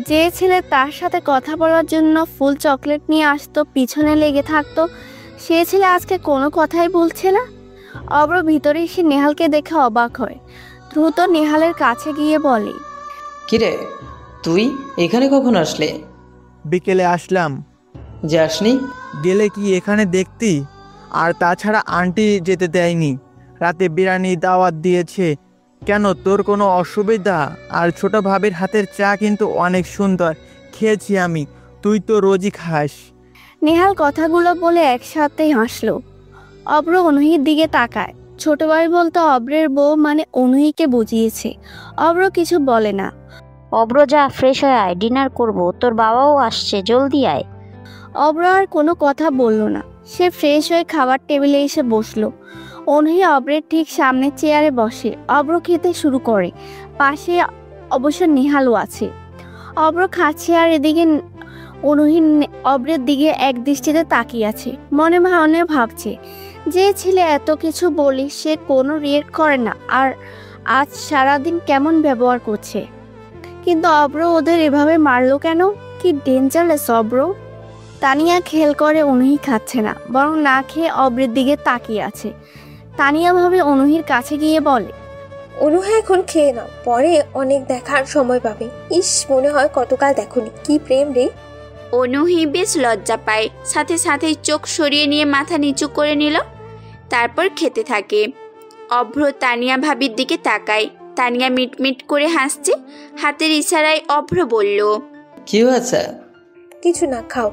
যে ছেলে তার সাথে কথা বলার জন্য ফুল চকলেট নিয়ে আসতো, পিছনে লেগে থাকতো, সে ছেলে আজকে কোনো কথাই বলছে না। অব্র ভিতরে এসে নেহালকে দেখে অবাক হয়। দ্রুত নেহালের কাছে গিয়ে বলে, কিরে তুই এখানে কখন আসলে? বিকেলে আসলাম। যাসনি? গেলে কি এখানে দেখতি? আর তাছাড়া আন্টি যেতে দেয়নি, রাতে বিরিয়ানি দাওয়াত দিয়েছে। কেন, তোর কোনো অসুবিধা? আর ছোট ভাবির হাতের চা কিন্তু অনেক সুন্দর, খেয়েছি আমি, তুই তো রোজই খাস। নেহাল কথাগুলো বলে একসাথেই হাসলো। অব্র অনুহির দিকে তাকায়। ছোট ভাই বলতো অব্রের বউ মানে অনুহিকে বুঝিয়েছে। অব্র কিছু বলে না। অব্র যা, ফ্রেশ হয়ে আয়, ডিনার করব, তোর বাবাও আসছে, জলদি আয়। অব্র আর কোনো কথা বলল না। সে ফ্রেশ হয়ে খাবার টেবিলে এসে বসলো। অনুহি অব্রের ঠিক সামনে চেয়ারে বসে। অব্র খেতে শুরু করে। পাশে অবশ্য নেহালও আছে। অব্র খাচ্ছে আর এদিকে অনুহি অব্রের দিকে এক দৃষ্টিতে তাকিয়ে আছে। মনে মনে ভাবছে, যে ছেলে এত কিছু বলি সে কোনো রিয়েক্ট করে না, আর আজ সারাদিন কেমন ব্যবহার করছে। কিন্তু অব্র ওদের এভাবে মারলো কেন? কি ডেঞ্জারাস অব্র। তানিয়া খেয়াল করে অনুহি খাচ্ছে না, বরং না খেয়ে অব্রের দিকে তাকিয়ে আছে। তানিয়া ভাবে অনুহির কাছে গিয়ে বলে, অনুহা এখন খেয়ে নাও, পরে অনেক দেখার সময় পাবে। ইস, মনে হয় কতকাল দেখোনি, কি প্রেম রে। অনুহি বেশ লজ্জা পায়, সাথে সাথেই চোখ সরিয়ে নিয়ে মাথা নিচু করে নিল। তারপর খেতে থাকে। অভ্র তানিয়া ভাবির দিকে তাকায়। তানিয়া মিটমিট করে হাসছে। হাতের ইশারায় অভ্র বলল, কি হয়েছে? কিছু না, খাও।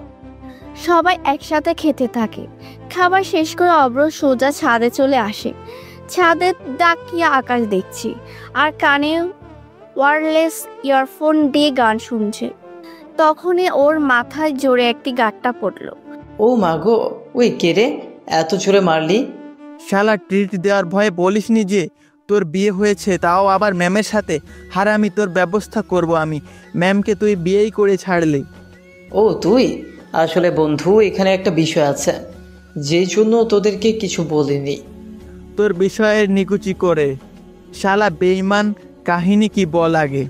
সবাই একসাথে খেতে থাকে। খাবার শেষ করে অব্র সোজা ছাদে চলে আসে। ছাদে তাকিয়ে আকাশ দেখছি, আর কানে ওয়্যারলেস ইয়ারফোন দিয়ে গান শুনছে। তখনই ওর মাথায় জোরে একটি গাঁটটা পড়লো। ও মা গো, ওই কে রে, এত জোরে মারলি? শালা, ট্রিট দেওয়ার ভয়ে বলিসনি যে তোর বিয়ে হয়েছে, তাও আবার ম্যামের সাথে? হারামি, তোর ব্যবস্থা করব আমি। ম্যামকে তুই বিয়েই করে ছাড়লি। ও তুই? আসলে বন্ধু, এখানে একটা বিষয় আছে, যে জন্য তোদেরকে কিছু বলিনি। তোর বিষয়ের নিকুচি করে। শালা বেঈমান, কাহিনী কি বল আগে।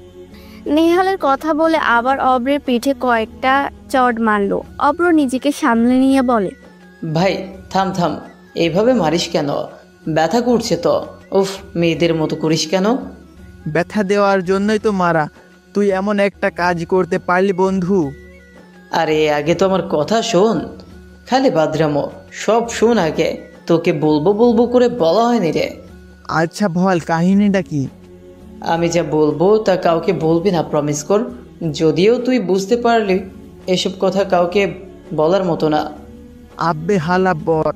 নেহালের কথা বলে আবার অব্রের পিঠে কয়েকটা চড় মারলো। অব্র নিজেকে সামলে নিয়ে বলে, ভাই থাম থাম, এইভাবে মারিস কেন? ব্যথা করছে তো। উফ, মেয়েদের মতো করিস কেন? ব্যথা দেওয়ার জন্যই তো মারা। তুই এমন একটা কাজ করতে পারলি বন্ধু? আরে আগে তো আমার কথা শোন। খালি বাদরামো, সব শোন আগে। তোকে বলবো বলবো করে বলা হয়নি রে। আচ্ছা বল, কাহিনীটা কি? আমি যা বলবো তা কাউকে বলবি না, প্রমিস কর। যদিও তুই বুঝতে পারলি এসব কথা কাউকে বলার মতো না। আব্বে হালা বর।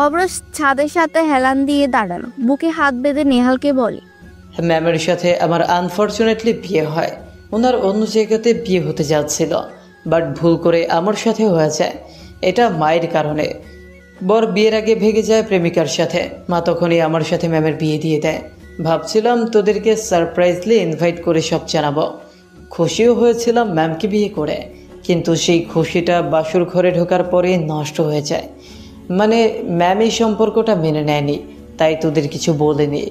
অব্র ছাদের সাথে হেলান দিয়ে দাঁড়ালো, বুকে হাত বেঁধে নেহালকে বলে, ম্যামের সাথে আমার আনফর্চুনেটলি বিয়ে হয়। ওনার অন্য জায়গাতে বিয়ে হতে যাচ্ছিল, বাট ভুল করে আমার সাথে হয়ে যায়। এটা মায়ের কারণে। বর বিয়ের আগে ভেগে যায় প্রেমিকার সাথে, মা তখনই আমার সাথে ম্যামের বিয়ে দিয়ে দেয়। ভাবছিলাম তোদেরকে সারপ্রাইজলি ইনভাইট করে সব জানাবো। খুশিও হয়েছিলাম ম্যামকে বিয়ে করে, কিন্তু সেই খুশিটা বাসুর ঘরে ঢোকার পরে নষ্ট হয়ে যায়। মানে ম্যাম এই সম্পর্কটা মেনে নেয়নি, তাই তোদের কিছু বলেনি।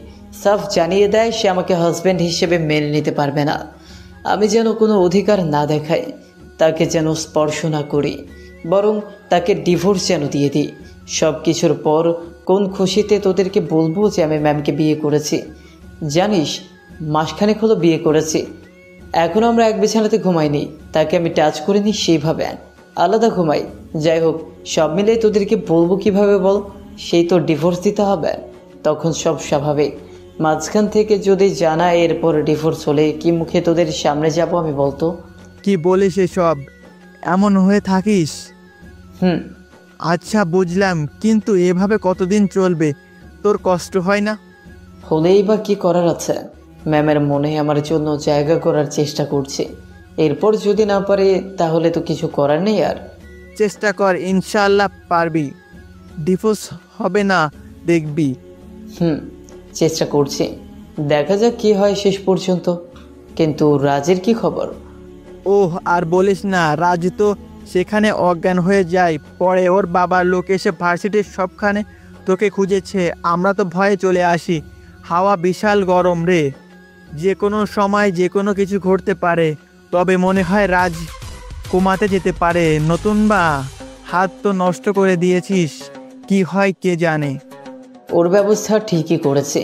সাফ জানিয়ে দেয় সে আমাকে হাজব্যান্ড হিসেবে মেনে নিতে পারবে না। আমি যেন কোনো অধিকার না দেখাই, তাকে যেন স্পর্শ না করি, বরং তাকে ডিভোর্স যেন দিয়ে দিই। সব কিছুর পর কোন খুশিতে তোদেরকে বলবো যে আমি ম্যামকে বিয়ে করেছি? জানিস, মাসখানেক হলো বিয়ে করেছি, এখনও আমরা এক বিছানাতে ঘুমাইনি। তাকে আমি টাচ করিনি, সেইভাবে আলাদা ঘুমাই। যাই হোক, সব মিলেই তোদেরকে বলবো কিভাবে বল? সেই তো ডিভোর্স দিতে হবে, তখন সব স্বাভাবিক। মাঝখান থেকে যদি জানা এরপর ডিভোর্স হলে কি মুখে তোদের সামনে যাব আমি বলতো? কি বলিস এসব? এমন হয়ে থাকিস? আচ্ছা বুঝলাম, কিন্তু এভাবে কতদিন চলবে? তোর কষ্ট হয় না? হলেই বা কি করার আছে? ম্যামের মনে আমার জন্য জায়গা করার চেষ্টা করছি। এরপর যদি না পারে তাহলে তো কিছু করার নেই। আর চেষ্টা কর, ইনশাআল্লাহ পারবি। ডিভোর্স হবে না দেখবি। চেষ্টা করছি, দেখা যাক কি হয় শেষ পর্যন্ত। কিন্তু রাজের কি খবর? ওহ আর বলিস না, রাজ তো সেখানে অজ্ঞান হয়ে যায়। পরে ওর বাবার লোক এসে ভার্সিটির সবখানে তোকে খুঁজেছে। আমরা তো ভয়ে চলে আসি। হাওয়া বিশাল গরম রে, যে কোনো সময় যে কোনো কিছু ঘটতে পারে। তবে মনে হয় রাজ কোমাতে যেতে পারে। নতুন বা হাত তো নষ্ট করে দিয়েছিস, কি হয় কে জানে। ওর ব্যবস্থা ঠিকই করেছে।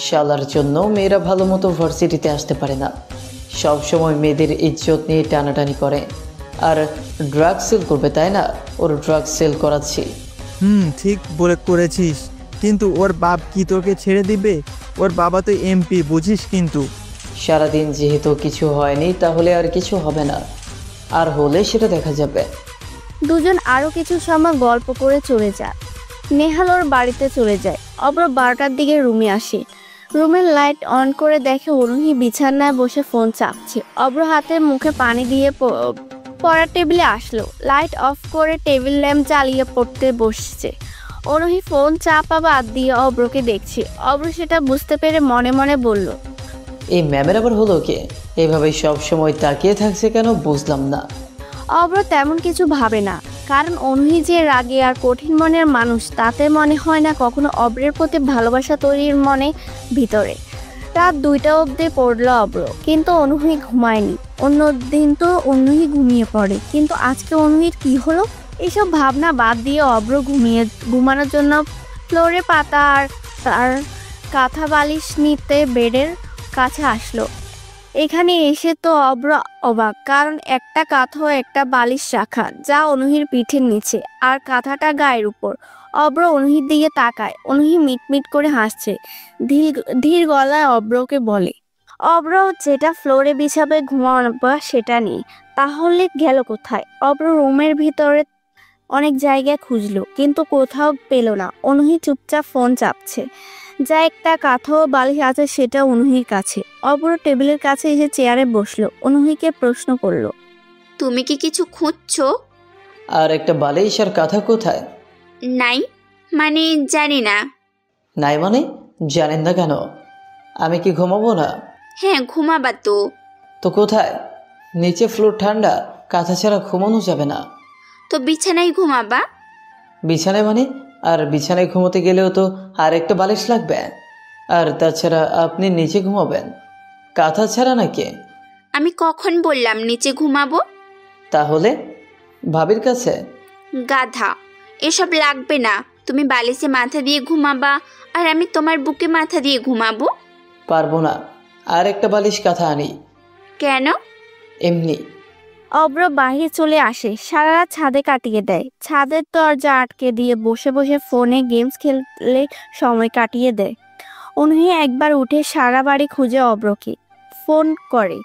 শালার জন্য মেয়েরা ভালো মতো ভার্সিটিতে আসতে পারে না, সব সময় মেয়েদের ইজ্জত নিয়ে টানাটানি করে। আর ড্রাগ সেল করবে তাই না? ওর ড্রাগ সেল করাচ্ছি। ঠিক বলে করেছিস, কিন্তু ওর বাপ কি তোকে ছেড়ে দিবে? ওর বাবা তো এমপি, বুঝিস। কিন্তু সারাদিন যেহেতু কিছু হয়নি, তাহলে আর কিছু হবে না, আর হলে সেটা দেখা যাবে। দুজন আরো কিছু সময় গল্প করে চলে যায়। নেহাল ওর বাড়িতে চলে যায়। অব্র 12টার দিকে রুমে আসে। রুমের লাইট অন করে দেখে অনুহি বিছানায় বসে ফোন চাপছে। অব্র হাতে মুখে পানি দিয়ে পড়ার টেবিলে আসলো। লাইট অফ করে টেবিল ল্যাম্প জ্বালিয়ে পড়তে বসছে। অনুহি ফোন চাপা বাদ দিয়ে অব্রকে দেখছে। অব্র সেটা বুঝতে পেরে মনে মনে বলল, এই ম্যামের আবার হলো কে? এভাবে সব সময় তাকিয়ে থাকছে কেন বুঝলাম না। অব্র তেমন কিছু ভাবে না, কারণ অনুহি যে রাগে আর কঠিন মনের মানুষ, তাতে মনে হয় না কখনো অব্রের প্রতি ভালোবাসা তৈরির মনে ভিতরে। রাত 2টা অবধি পড়ল অব্র, কিন্তু অনুহি ঘুমায়নি। অন্য দিন তো অনুহি ঘুমিয়ে পড়ে, কিন্তু আজকে অনুহির কি হলো? এইসব ভাবনা বাদ দিয়ে অব্র ঘুমানোর জন্য ফ্লোরে পাতা আর তার কাঁথা বালিশ নিতে বেডের কাছে আসলো। এখানে এসে তো অব্র অবাক, কারণ একটা কাঁথা একটা বালিশ রাখা, যা অনুহির পিঠের নিচে, আর কাঁথাটা গায়ের উপর। অব্র অনুহির দিকে তাকায়। অনুহি মিটমিট করে হাসছে। ধীর গলায় অব্রকে বলে, অব্র যেটা ফ্লোরে বিছাবে ঘুমাবা সেটা নেই, তাহলে গেল কোথায়? অব্র রুমের ভিতরে অনেক জায়গায় খুঁজলো, কিন্তু কোথাও পেল না। অনুহি চুপচাপ ফোন চাপছে। যা একটা কাঁথা ও বালিশ আছে সেটা অনুহির কাছে। অব্র টেবিলের কাছে এসে চেয়ারে বসলো। অনুহিকে প্রশ্ন করলো, তুমি কি কিছু খুঁজছো? আর একটা বালিশ আর কাঁথা কোথায়? নাই মানে জানি না। নাই মানে জানেন না কেন? আমি কি ঘুমাবো না? হ্যাঁ ঘুমাবা তো। তো কোথায়? নিচে ফ্লোর ঠান্ডা, কাঁথা ছাড়া ঘুমানো যাবে না। তো বিছানায় ঘুমাবা। বিছানায় মানে? আর বিছানায় ঘুমোতে গেলেও তো আর একটা বালিশ লাগবে। আর তাছাড়া আপনি নিচে ঘুমাবেন, কাঁথা ছাড়া নাকি? আমি কখন বললাম নিচে ঘুমাবো? তাহলে ভাবির কাছে? গাধা, এসব লাগবে না। তুমি বালিশে মাথা দিয়ে ঘুমাবা, আর আমি তোমার বুকে মাথা দিয়ে ঘুমাবো। পারবো না, আর একটা বালিশ কাঁথা আনি। কেন? এমনি। অব্র বাইরে চলে আসে। সারা রাত ছাদে কাটিয়ে দেয়। ছাদের দরজা আটকে দিয়ে বসে বসে ফোনে গেমস খেলে সময় কাটিয়ে দেয়। অনুহি একবার উঠে সারা বাড়ি খুঁজে অব্রকে ফোন করে,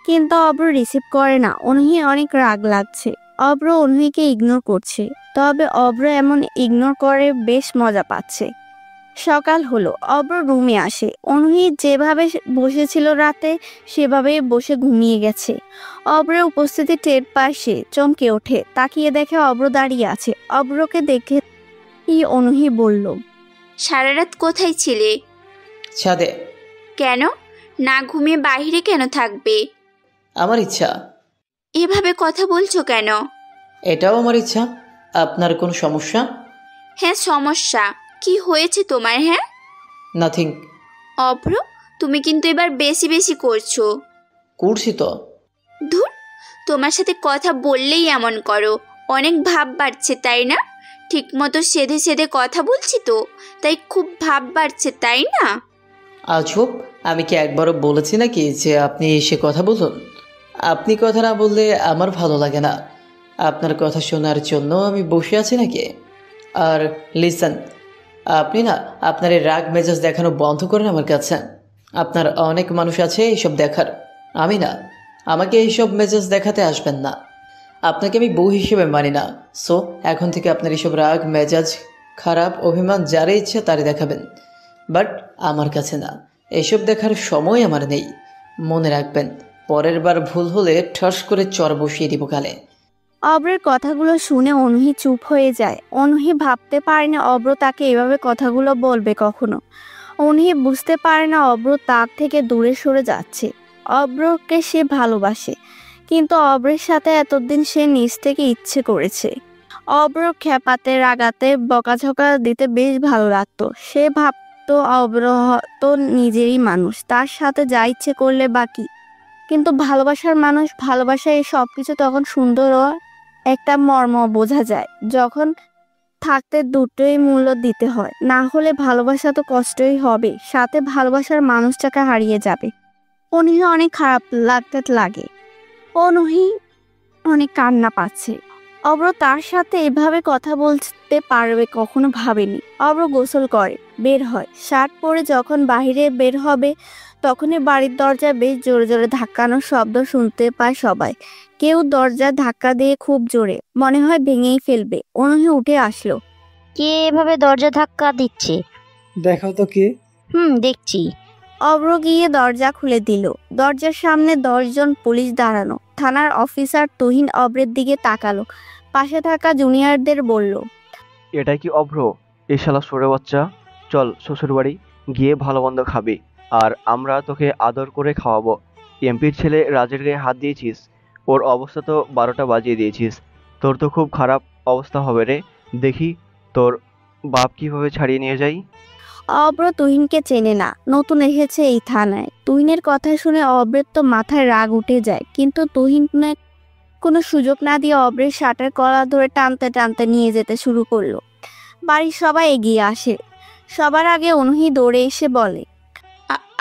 কিন্তু অব্র রিসিভ করে না। অনুহি অনেক রাগ লাগছে। অব্র অনুহিকে ইগনোর করছে, তবে অব্র এমন ইগনোর করে বেশ মজা পাচ্ছে। সকাল হলো, অব্র রুমে আসে। অনুহি যেভাবে বসেছিল রাতে সেভাবেই বসে ঘুমিয়ে গেছে। অব্রের উপস্থিতি টের পায় সে, চমকে ওঠে। তাকিয়ে দেখে অব্র দাঁড়িয়ে আছে। অব্রকে দেখে অনুহি বলল, সারা রাত কোথায় ছিলে? ছাদে। কেন? না ঘুমিয়ে বাইরে কেন থাকবে? আমার ইচ্ছা। এভাবে কথা বলছো কেন? এটাও আমার ইচ্ছা। আপনার কোনো সমস্যা? হ্যাঁ সমস্যা। কি হয়েছে তোমার? হ্যাঁ নাথিং। অভ্র, তুমি কিন্তু এবার বেশি বেশি করছো। করছি তো। ধুর, তোমার সাথে কথা বললেই এমন করো। অনেক ভাব বাড়ছে তাই না? ঠিক মতো সেধে সেধে কথা বলছি তো, তাই খুব ভাব বাড়ছে তাই না? আজব, আমি কি একবারও বলেছি নাকি যে আপনি এসে কথা বলুন? আপনি কথা না বললে আমার ভালো লাগে না। আপনার কথা শোনার জন্য আমি বসে আছি নাকি? আর লিসেন, আপনি না আপনার এই রাগ মেজাজ দেখানো বন্ধ করেন আমার কাছে। আপনার অনেক মানুষ আছে এইসব দেখার, আমি না। আমাকে এইসব মেজাজ দেখাতে আসবেন না। আপনাকে আমি বউ হিসেবে মানি না। সো এখন থেকে আপনার এইসব রাগ মেজাজ খারাপ অভিমান যারা ইচ্ছা তারই দেখাবেন, বাট আমার কাছে না। এসব দেখার সময় আমার নেই। মনে রাখবেন, পরের বার ভুল হলে ঠস করে চর বসিয়ে দিব গালে। অব্রের কথাগুলো শুনে অনুহি চুপ হয়ে যায়। অনুহি ভাবতে পারে না অব্র তাকে এভাবে কথাগুলো বলবে কখনো। অনুহি বুঝতে পারে না অব্র তার থেকে দূরে সরে যাচ্ছে। অব্রকে সে ভালোবাসে, কিন্তু অব্রের সাথে এতদিন সে নিজ থেকে ইচ্ছে করেছে। অব্র খেপাতে রাগাতে বকাঝকা দিতে বেশ ভালো লাগতো। সে ভাবতো অব্র তো নিজেরই মানুষ, তার সাথে যা ইচ্ছে করলে বাকি। কিন্তু ভালোবাসার মানুষ, ভালোবাসা এই সব কিছু তখন সুন্দর ও একটা মর্ম বোঝা যায় যখন থাকতে দুটোই মূল্য দিতে হয়। না হলে ভালোবাসা তো কষ্টই হবে, সাথে ভালোবাসার মানুষটাকে হারিয়ে যাবে। অনুহি অনেক খারাপ লাগতে লাগে। অনুহি অনেক কান্না পাচ্ছে। অব্র তার সাথে এভাবে কথা বলতে পারবে কখনো ভাবেনি। অব্র গোসল করে বের হয়। শার্ট পরে যখন বাইরে বের হবে তখনই বাড়ির দরজা বেশ জোরে জোরে ধাক্কানোর শব্দ শুনতে পায় সবাই। কেউ দরজা ধাক্কা দিয়ে খুব জোরে, মনে হয় ভেঙেই ফেলবে। অনুহি উঠে আসলো। কে এভাবে দরজা ধাক্কা দিচ্ছে? দেখো তো কে। দেখছি। অব্র গিয়ে দরজা খুলে দিল। দরজার সামনে 10 জন পুলিশ দাঁড়ানো। থানার অফিসার তুহিন অব্রের দিকে তাকালো, পাশে থাকা জুনিয়রদের বলল, এটাই কি অভ্র? এই শালা সরে বাচ্চা, চল শ্বশুর বাড়ি গিয়ে ভালো মন্দ খাবি, আর আমরা তোকে আদর করে খাওয়াবো। এমপির ছেলে রাজের গায়ে হাত দিয়েছিস, ওর অবস্থা তো 12টা বাজিয়ে দিয়েছিস। তোর তো খুব খারাপ অবস্থা হবে রে। দেখি তোর বাপ কিভাবে ছাড়িয়ে নিয়ে যাই। অব্র তুহিনকে চেনে না, নতুন এসেছে এই থানায়। তুহিনের কথা শুনে অব্রের তো মাথায় রাগ উঠে যায়, কিন্তু তুহিন কোনো সুযোগ না দিয়ে অব্রের শার্টের কলার ধরে টানতে টানতে নিয়ে যেতে শুরু করলো। বাড়ির সবাই এগিয়ে আসে। সবার আগে অনুহি দৌড়ে এসে বলে,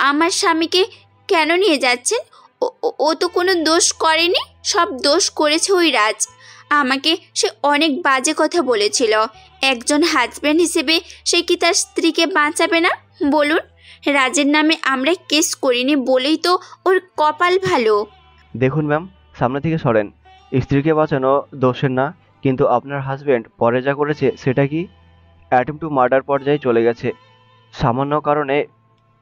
আমার স্বামীকে কেন নিয়ে যাচ্ছেন? ও তো কোনো দোষ করেনি, সব দোষ করেছে ওই রাজ। আমাকে সে অনেক বাজে কথা বলেছিল। একজন হাজব্যান্ড হিসেবে সে কি তার স্ত্রীকে বাঁচাবে না বলুন? রাজের নামে আমরা কেস করিনি বলেই তো ওর কপাল ভালো। দেখুন ম্যাম, সামনে থেকে সরেন। স্ত্রীকে বাঁচানো দোষের না, কিন্তু আপনার হাজব্যান্ড পরে যা করেছে সেটা কি অ্যাটেম্প টু মার্ডার পর্যায়ে চলে গেছে। সামান্য কারণে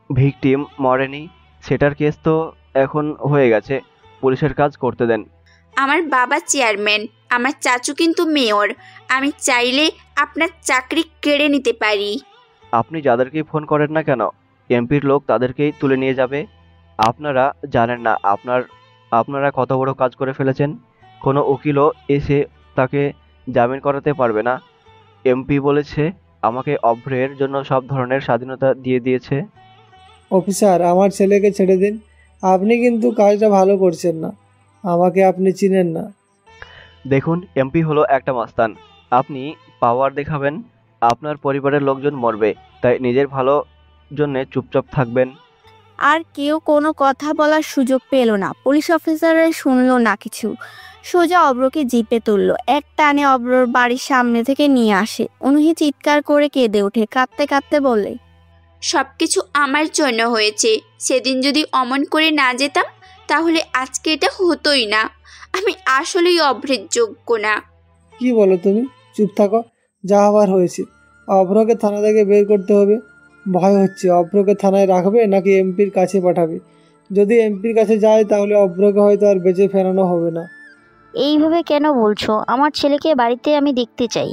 ভিকটিম মরেনি, সেটার কেস তো এখন হয়ে গেছে। পুলিশের কাজ করতে দেন। আমার বাবা চেয়ারম্যান, আমার চাচু কিন্তু মেয়র। আমি চাইলে আপনার চাকরি কেড়ে নিতে পারি। আপনি যাদেরকেই ফোন করেন না কেন, এমপির লোক তাদেরকেই তুলে নিয়ে যাবে। আপনারা জানেন না আপনারা কত বড় কাজ করে ফেলেছেন। কোনো উকিলও এসে তাকে জামিন করাতে পারবে না। এমপি বলেছে আমাকে অভ্রের জন্য সব ধরনের স্বাধীনতা দিয়ে দিয়েছে। অফিসার, আমার ছেলেকে ছেড়ে দিন। আপনি কিন্তু কাজটা ভালো করছেন না। আমাকে আপনি চিনেন না। দেখুন, এমপি হলো একটা মাস্তান। আপনি পাওয়ার দেখাবেন, আপনার পরিবারের লোকজন মরবে, তাই নিজের ভালো জন্যে চুপচাপ থাকবেন। আর কেউ কোনো কথা বলার সুযোগ পেল না। পুলিশ অফিসাররা শুনলো না কিছু, সোজা অব্রকে জিপে তুললো। এক টানে অব্রর বাড়ির সামনে থেকে নিয়ে আসে। অনুহি চিৎকার করে কেঁদে ওঠে, কাঁদতে কাঁদতে বলে, সব কিছু আমার জন্য হয়েছে। সেদিন যদি অমন করে না যেতাম তাহলে আজকে এটা হতোই না। আমি আসলেই অভ্রের যোগ্য না। কি বলো তুমি? চুপ থাকো, যা হবার হয়েছে। অভ্রকে থানা থেকে বের করতে হবে। ভয় হচ্ছে অভ্রকে থানায় রাখবে নাকি এমপির কাছে পাঠাবে। যদি এমপির কাছে যায় তাহলে অভ্রকে হয়তো আর বেঁচে ফেরানো হবে না। এইভাবে কেন বলছো? আমার ছেলেকে বাড়িতে আমি দেখতে চাই।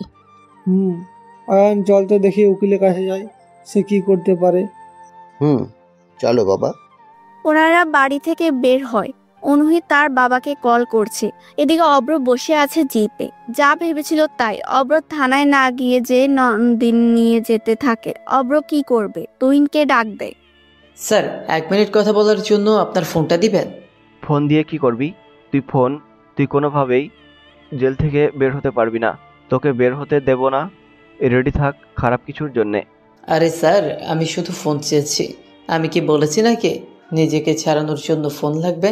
অয়ন, চল তো দেখি উকিলের কাছে যাই, সে কি করতে পারে। চলো বাবা। ওনারা বাড়ি থেকে বের হয়। অনুহি তার বাবাকে কল করছে। এদিকে অব্র বসে আছে জিপে। যা ভেবেছিল তাই। অব্র থানায় না গিয়ে যে নন্দিন নিয়ে যেতে থাকে। অব্র কি করবে? তুহিনকে ডাক দেয়। স্যার 1 মিনিট কথা বলার জন্য আপনার ফোনটা দিবেন? ফোন দিয়ে কি করবি? তুই কোনোভাবেই জেল থেকে বের হতে পারবি না। তোকে বের হতে দেব না। রেডি থাক খারাপ কিছুর জন্যে। আরে স্যার, আমি শুধু ফোন চেয়েছি। আমি কি বলেছি নাকি নিজেকে ছাড়ানোর জন্য ফোন লাগবে?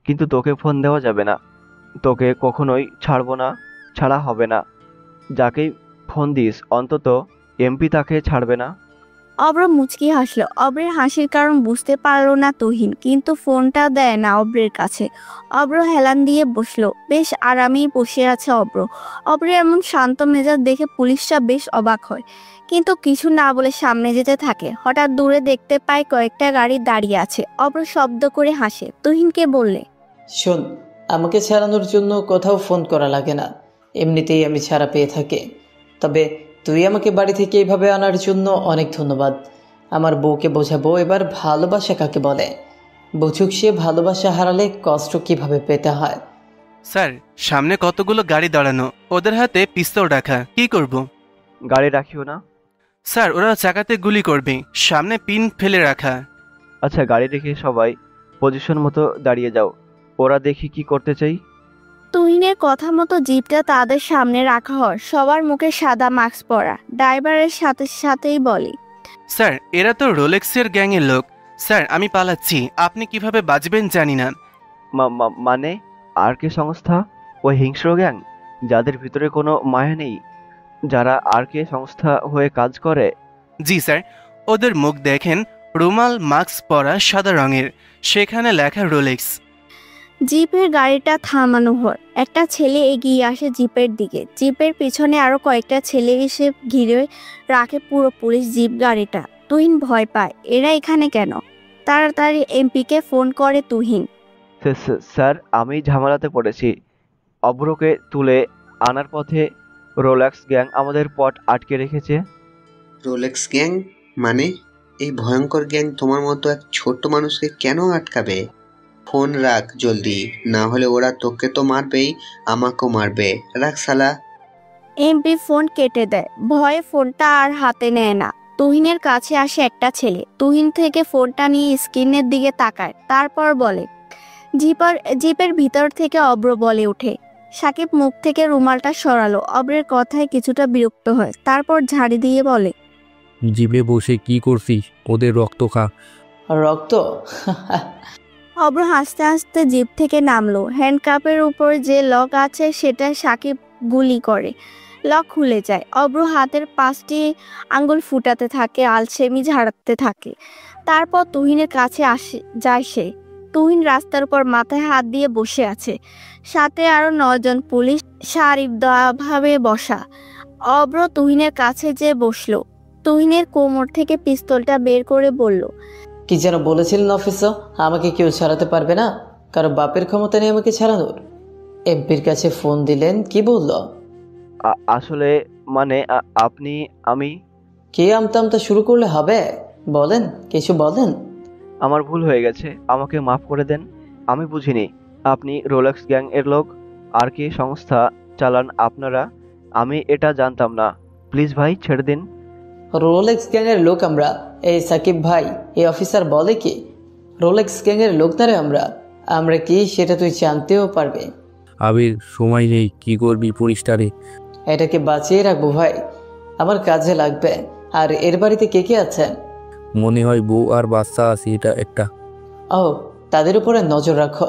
কিন্তু তোকে ফোন দেওয়া যাবে না। তোকে কখনোই ছাড়বো না, ছাড়া হবে না। যাকেই ফোন দিস অন্তত এমপি তাকে ছাড়বে না। অব্র মুচকি হাসলো। অব্রের হাসির কারণ বুঝতে পারলো না তুহিন, কিন্তু ফোনটা দেয় না অব্রের কাছে। অব্র হেলান দিয়ে বসলো। বেশ আরামেই বসে আছে অব্র। অব্রের এমন শান্ত মেজাজ দেখে পুলিশরা বেশ অবাক হয়, কিন্তু কিছু না বলে সামনে যেতে থাকে। হঠাৎ দূরে দেখতে পায় কয়েকটা গাড়ি দাঁড়িয়ে আছে। অব্র শব্দ করে হাসে। তুহিনকে বললে, শোন, আমাকে ছাড়ানোর জন্য কোথাও ফোন করা লাগে না, এমনিতেই আমি ছাড়া পেয়ে থাকি। তবে তুই আমাকে বাড়ি থেকে এইভাবে আনার জন্য অনেক ধন্যবাদ। আমার বউকে বোঝাবো এবার ভালোবাসা কাকে বলে। বুঝুক সে ভালোবাসা হারালে কষ্ট কিভাবে পেতে হয়। স্যার, সামনে কতগুলো গাড়ি দাঁড়ানো, ওদের হাতে পিস্তল রাখা, কি করব? গাড়ি রাখিও না স্যার, ওরা চাকাতে গুলি করবে, সামনে পিন ফেলে রাখা। আচ্ছা, গাড়ি রেখে সবাই পজিশন মতো দাঁড়িয়ে যাও। ওরা দেখি কি করতে চাই। তুহিনের কথা মতো জিপটা তাদের সামনে রাখা হয়। সবার মুখে সাদা মাস্ক পরা। ড্রাইভারের সাথে সাথেই বলে, স্যার, এরা তো রোলেক্সের গ্যাংয়ের লোক। স্যার, আমি পালাচ্ছি, আপনি কিভাবে বাঁচবেন জানি না। মানে আর কে সংস্থা? ওই হিংস্র গ্যাং যাদের ভিতরে কোনো মায়া নেই, যারা আর কে সংস্থা হয়ে কাজ করে? জি স্যার, ওদের মুখ দেখেন, রুমাল মাস্ক পরা সাদা রঙের, সেখানে লেখা রোলেক্স। জিপের গাড়িটা থামানো হয়। একটা ছেলে এগিয়ে আসে জিপের দিকে। জিপের পিছনে আরো কয়েকটা ছেলে এসে ঘিরে রাখে পুরো পুলিশ জিপ গাড়িটা। তুহিন ভয় পায়। এরা এখানে কেন? তাড়াতাড়ি এমপিকে ফোন করে তুহিন। স্যার, আমি ঝামেলাতে পড়েছি। অভ্রকে তুলে আনার পথে রোলেক্স গ্যাং আমাদের পথ আটকে রেখেছে। রোলেক্স গ্যাং মানে? এই ভয়ঙ্কর গ্যাং তোমার মতো এক ছোট্ট মানুষকে কেন আটকাবে? ফোন রাখ জলদি, না হলে ওরা তোকে তো মারবেই, আমাকেও মারবে। রাখ শালা। এমপি ফোন কেটে দেয়। ভয়ে ফোনটা আর হাতে নেয় না। তুহিনের কাছে আসে একটা ছেলে। তুহিন থেকে ফোনটা নিয়ে স্ক্রিনের দিকে তাকায়, তারপর বলে, জিপের ভিতর থেকে অব্র বলে ওঠে। সাকিব মুখ থেকে রুমালটা সরালো। অব্রের কথায় কিছুটা বিরক্ত হয়, তারপর ঝাড়ি দিয়ে বলে, জিপে বসে কি করছিস? ওদের রক্ত খা। রক্ত? অব্র হাসতে হাসতে জিপ থেকে নামলো। হ্যান্ডকাপের উপর যে লক আছে সেটা সাকিব গুলি করে। লক খুলে যায়। অব্র হাতের 5টি আঙ্গুল ফুটাতে থাকে, আলসেমি ঝাড়তে থাকে। তারপর তুহিনের কাছে যায় সে। তুহিন রাস্তার উপর মাথায় হাত দিয়ে বসে আছে। সাথে আরো 9 জন পুলিশ সারিবদ্ধভাবে বসা। অব্র তুহিনের কাছে যে বসলো। তুহিনের কোমর থেকে পিস্তলটা বের করে বলল, কি যেন বলেছিলেন অফিসার? আমাকে কেউ ছাড়াতে পারবে না? কারো বাপের ক্ষমতা নেই আমাকে ছাড়ানোর। এমপির কাছে ফোন দিলেন, কি বলল? আসলে মানে আমি কে আমতা শুরু করলে হবে? বলেন, কিছু বলেন। আমার ভুল হয়ে গেছে, আমাকে মাফ করে দেন। আমি বুঝিনি আপনি রোলেক্স গ্যাং এর লোক, আর কি সংস্থা চালান আপনারা। আমি এটা জানতাম না। প্লিজ ভাই, ছেড়ে দিন। রোলেক্স গ্যাংয়ের লোক আমরা? এই সাকিব ভাই, এই অফিসার বলে কি রোলেক্স গ্যাংয়ের লোক না রে? আমরা কি সেটা তুই জানতেও পারবে। আবির, সময় নেই, কি করবি পুলিশটারে? এটাকে বাঁচিয়ে রাখবো ভাই, আমার কাজে লাগবে। আর এর বাড়িতে কে কে আছে? মনে হয় বউ আর বাচ্চা আছে। এটা একটা। ও, তাদের উপরে নজর রাখো।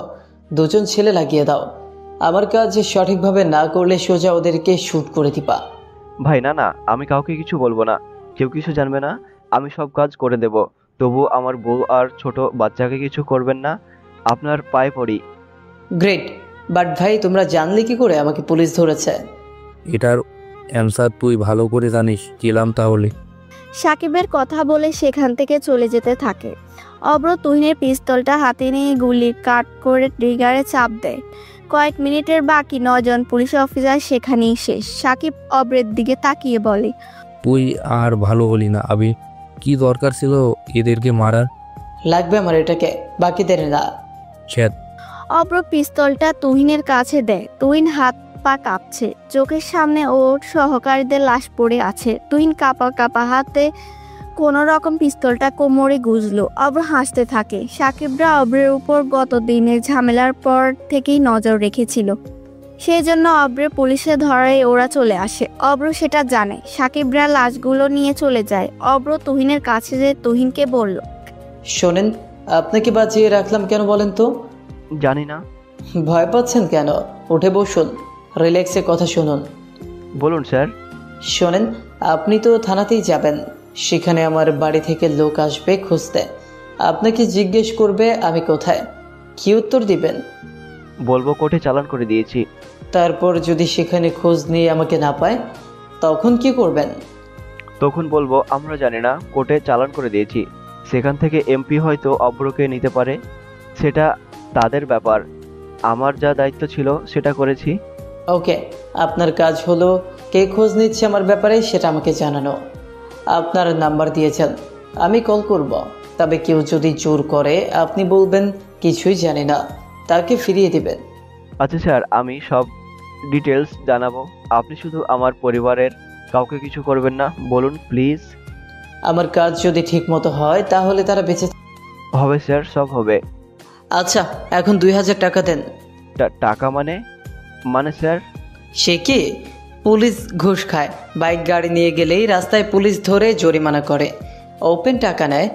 2 জন ছেলে লাগিয়ে দাও। আমার কাজ সঠিকভাবে না করলে সোজা ওদেরকে শুট করে দিবা। ভাই না, আমি কাউকে কিছু বলবো না, কেউ কিছু জানবে না। আমি সব কাজ করে দেব, তবু আমার বউ আর ছোট বাচ্চাকে কিছু করবেন না। আপনার পায়ে পড়ি। গ্রেট, বাট ভাই তোমরা জানলে কি করে আমাকে পুলিশ ধরেছে? এটার অ্যান্সার তুই ভালো করে জানিস। গেলাম তাহলে। সাকিবের কথা বলে সেখান থেকে চলে যেতে থাকে। অব্র তুহিনের পিস্তলটা হাতে নিয়ে গুলির কাট করে ট্রিগারে চাপ দেয়। কয়েক মিনিটের বাকি 9 জন পুলিশ অফিসার সেখানেই শেষ। সাকিব অব্রের দিকে তাকিয়ে বলে, তুই আর ভালো হলি না আবির। কি দরকার ছিল এদেরকে মারার? লাগবে আমার এটাকে, বাকিদের না। ছেদ। অব্র পিস্তলটা তুহিনের কাছে দেয়। তুহিন হাত পা কাঁপছে। চোখের সামনে ওর সহকারীদের লাশ পড়ে আছে। তুহিন কাঁপা কাঁপা হাতে কোনো রকম পিস্তলটা কোমরে গুজলো। অব্র হাসতে থাকে। সাকিবরা অব্রের উপর গত দিনের ঝামেলার পর থেকেই নজর রেখেছিল, সেই জন্য অব্রের পুলিশে ধরায় ওরা চলে আসে। অব্র সেটা জানে। সাকিবরা লাশগুলো নিয়ে চলে যায়। অব্র তুহিনের কাছে যে তুহিনকে বলল, শোনেন, আপনাকে বাঁচিয়ে রাখলাম কেন বলেন তো? জানি না। ভয় পাচ্ছেন কেন? উঠে বসুন, রিল্যাক্সে কথা শুনুন। বলুন স্যার। শোনেন, আপনি তো থানাতেই যাবেন। সেখানে আমার বাড়ি থেকে লোক আসবে খুঁজতে। আপনাকে জিজ্ঞেস করবে আমি কোথায়। কি উত্তর দিবেন? বলবো কোর্টে চালান করে দিয়েছি। তারপর যদি সেখানে খোঁজ নিয়ে আমাকে না পায় তখন কি করবেন? তখন বলবো আমরা জানি না, কোর্টে চালান করে দিয়েছি। সেখান থেকে এমপি হয়তো অব্রকে নিতে পারে, সেটা তাদের ব্যাপার। আমার যা দায়িত্ব ছিল সেটা করেছি। ওকে, আপনার কাজ হলো কে খোঁজ নিচ্ছে আমার ব্যাপারে সেটা আমাকে জানানো। আপনার নাম্বার দিয়েছেন, আমি কল করব। তবে কেউ যদি জোর করে আপনি বলবেন কিছুই জানি না, তাকে ফিরিয়ে দিবেন। আচ্ছা স্যার, আমি সব ডিটেলস জানাবো। আপনি শুধু আমার পরিবারের কাউকে কিছু করবেন না, বলুন প্লিজ। আমার কাজ যদি ঠিক মতো হয় তাহলে তারা বেঁচে হবে স্যার, সব হবে। আচ্ছা, এখন 2000 টাকা দেন। টাকা মানে? মানে স্যার? সে কি, পুলিশ ঘুষ খায়। বাইক গাড়ি নিয়ে গেলেই রাস্তায় পুলিশ ধরে জরিমানা করে, ওপেন টাকা নেয়।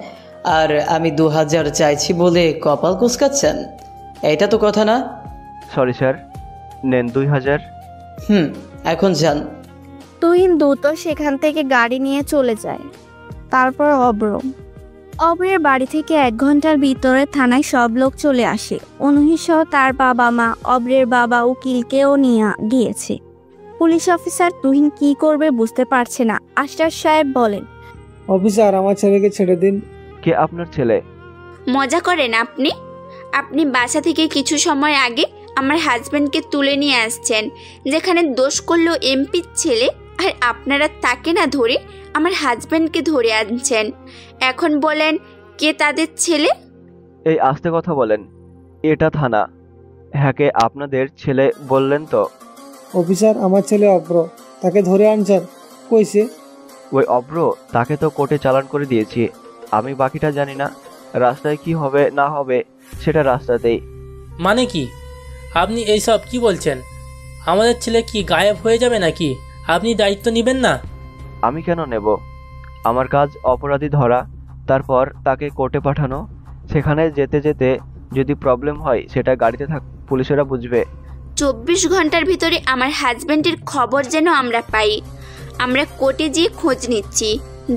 আর আমি 2000 চাইছি বলে কপাল কুঁচকাচ্ছেন? এটা তো কথা না। সরি স্যার, নেন 2000। এখন যান। তুহিন দ্রুত সেখান থেকে গাড়ি নিয়ে চলে যায়। তারপর অব্রের বাড়ি থেকে 1 ঘন্টার ভিতরে থানায় সব লোক চলে আসে। অনুহি সহ তার বাবা মা, অব্রের বাবা উকিলকেও নিয়ে গিয়েছে। পুলিশ অফিসার তুহিন কি করবে বুঝতে পারছে না। আশরাফ সাহেব বলেন, অফিসার আমার ছেলেকে ছেড়ে দিন। কে আপনার ছেলে? মজা করেন আপনি? আপনি বাসা থেকে কিছু সময় আগে আমার হাজব্যান্ডকে তুলে নিয়ে আসছেন, যেখানে দোষ করলো এমপির ছেলে, আর আপনারা তাকে না ধরে আমার হাজব্যান্ডকে ধরে আনছেন। এখন বলেন কে তাদের ছেলে? এই আস্তে কথা বলেন, এটা থানা। হ্যাঁকে আপনাদের ছেলে বললেন তো? অফিসার আমার ছেলে অব্র, তাকে ধরে আনছেন। কইছে ওই অব্র, তাকে তো কোর্টে চালান করে দিয়েছি। আমি বাকিটা জানি না। রাস্তায় কি হবে না হবে সেটা রাস্তাতেই। মানে কি আপনি এইসব কি বলছেন? আমাদের ছেলে কি গায়েব হয়ে যাবে নাকি? আপনি দায়িত্ব নেবেন না? আমি কেন নেব? আমার কাজ অপরাধী ধরা, তারপর তাকে কোর্টে পাঠানো। সেখানে যেতে যেতে যদি প্রবলেম হয় সেটা গাড়িতে পুলিশেরা বুঝবে। 24 ঘন্টার ভিতরে আমার হাজব্যান্ডের খবর যেন আমরা পাই। আমরা কোর্টে যেয়ে খোঁজ নিচ্ছি।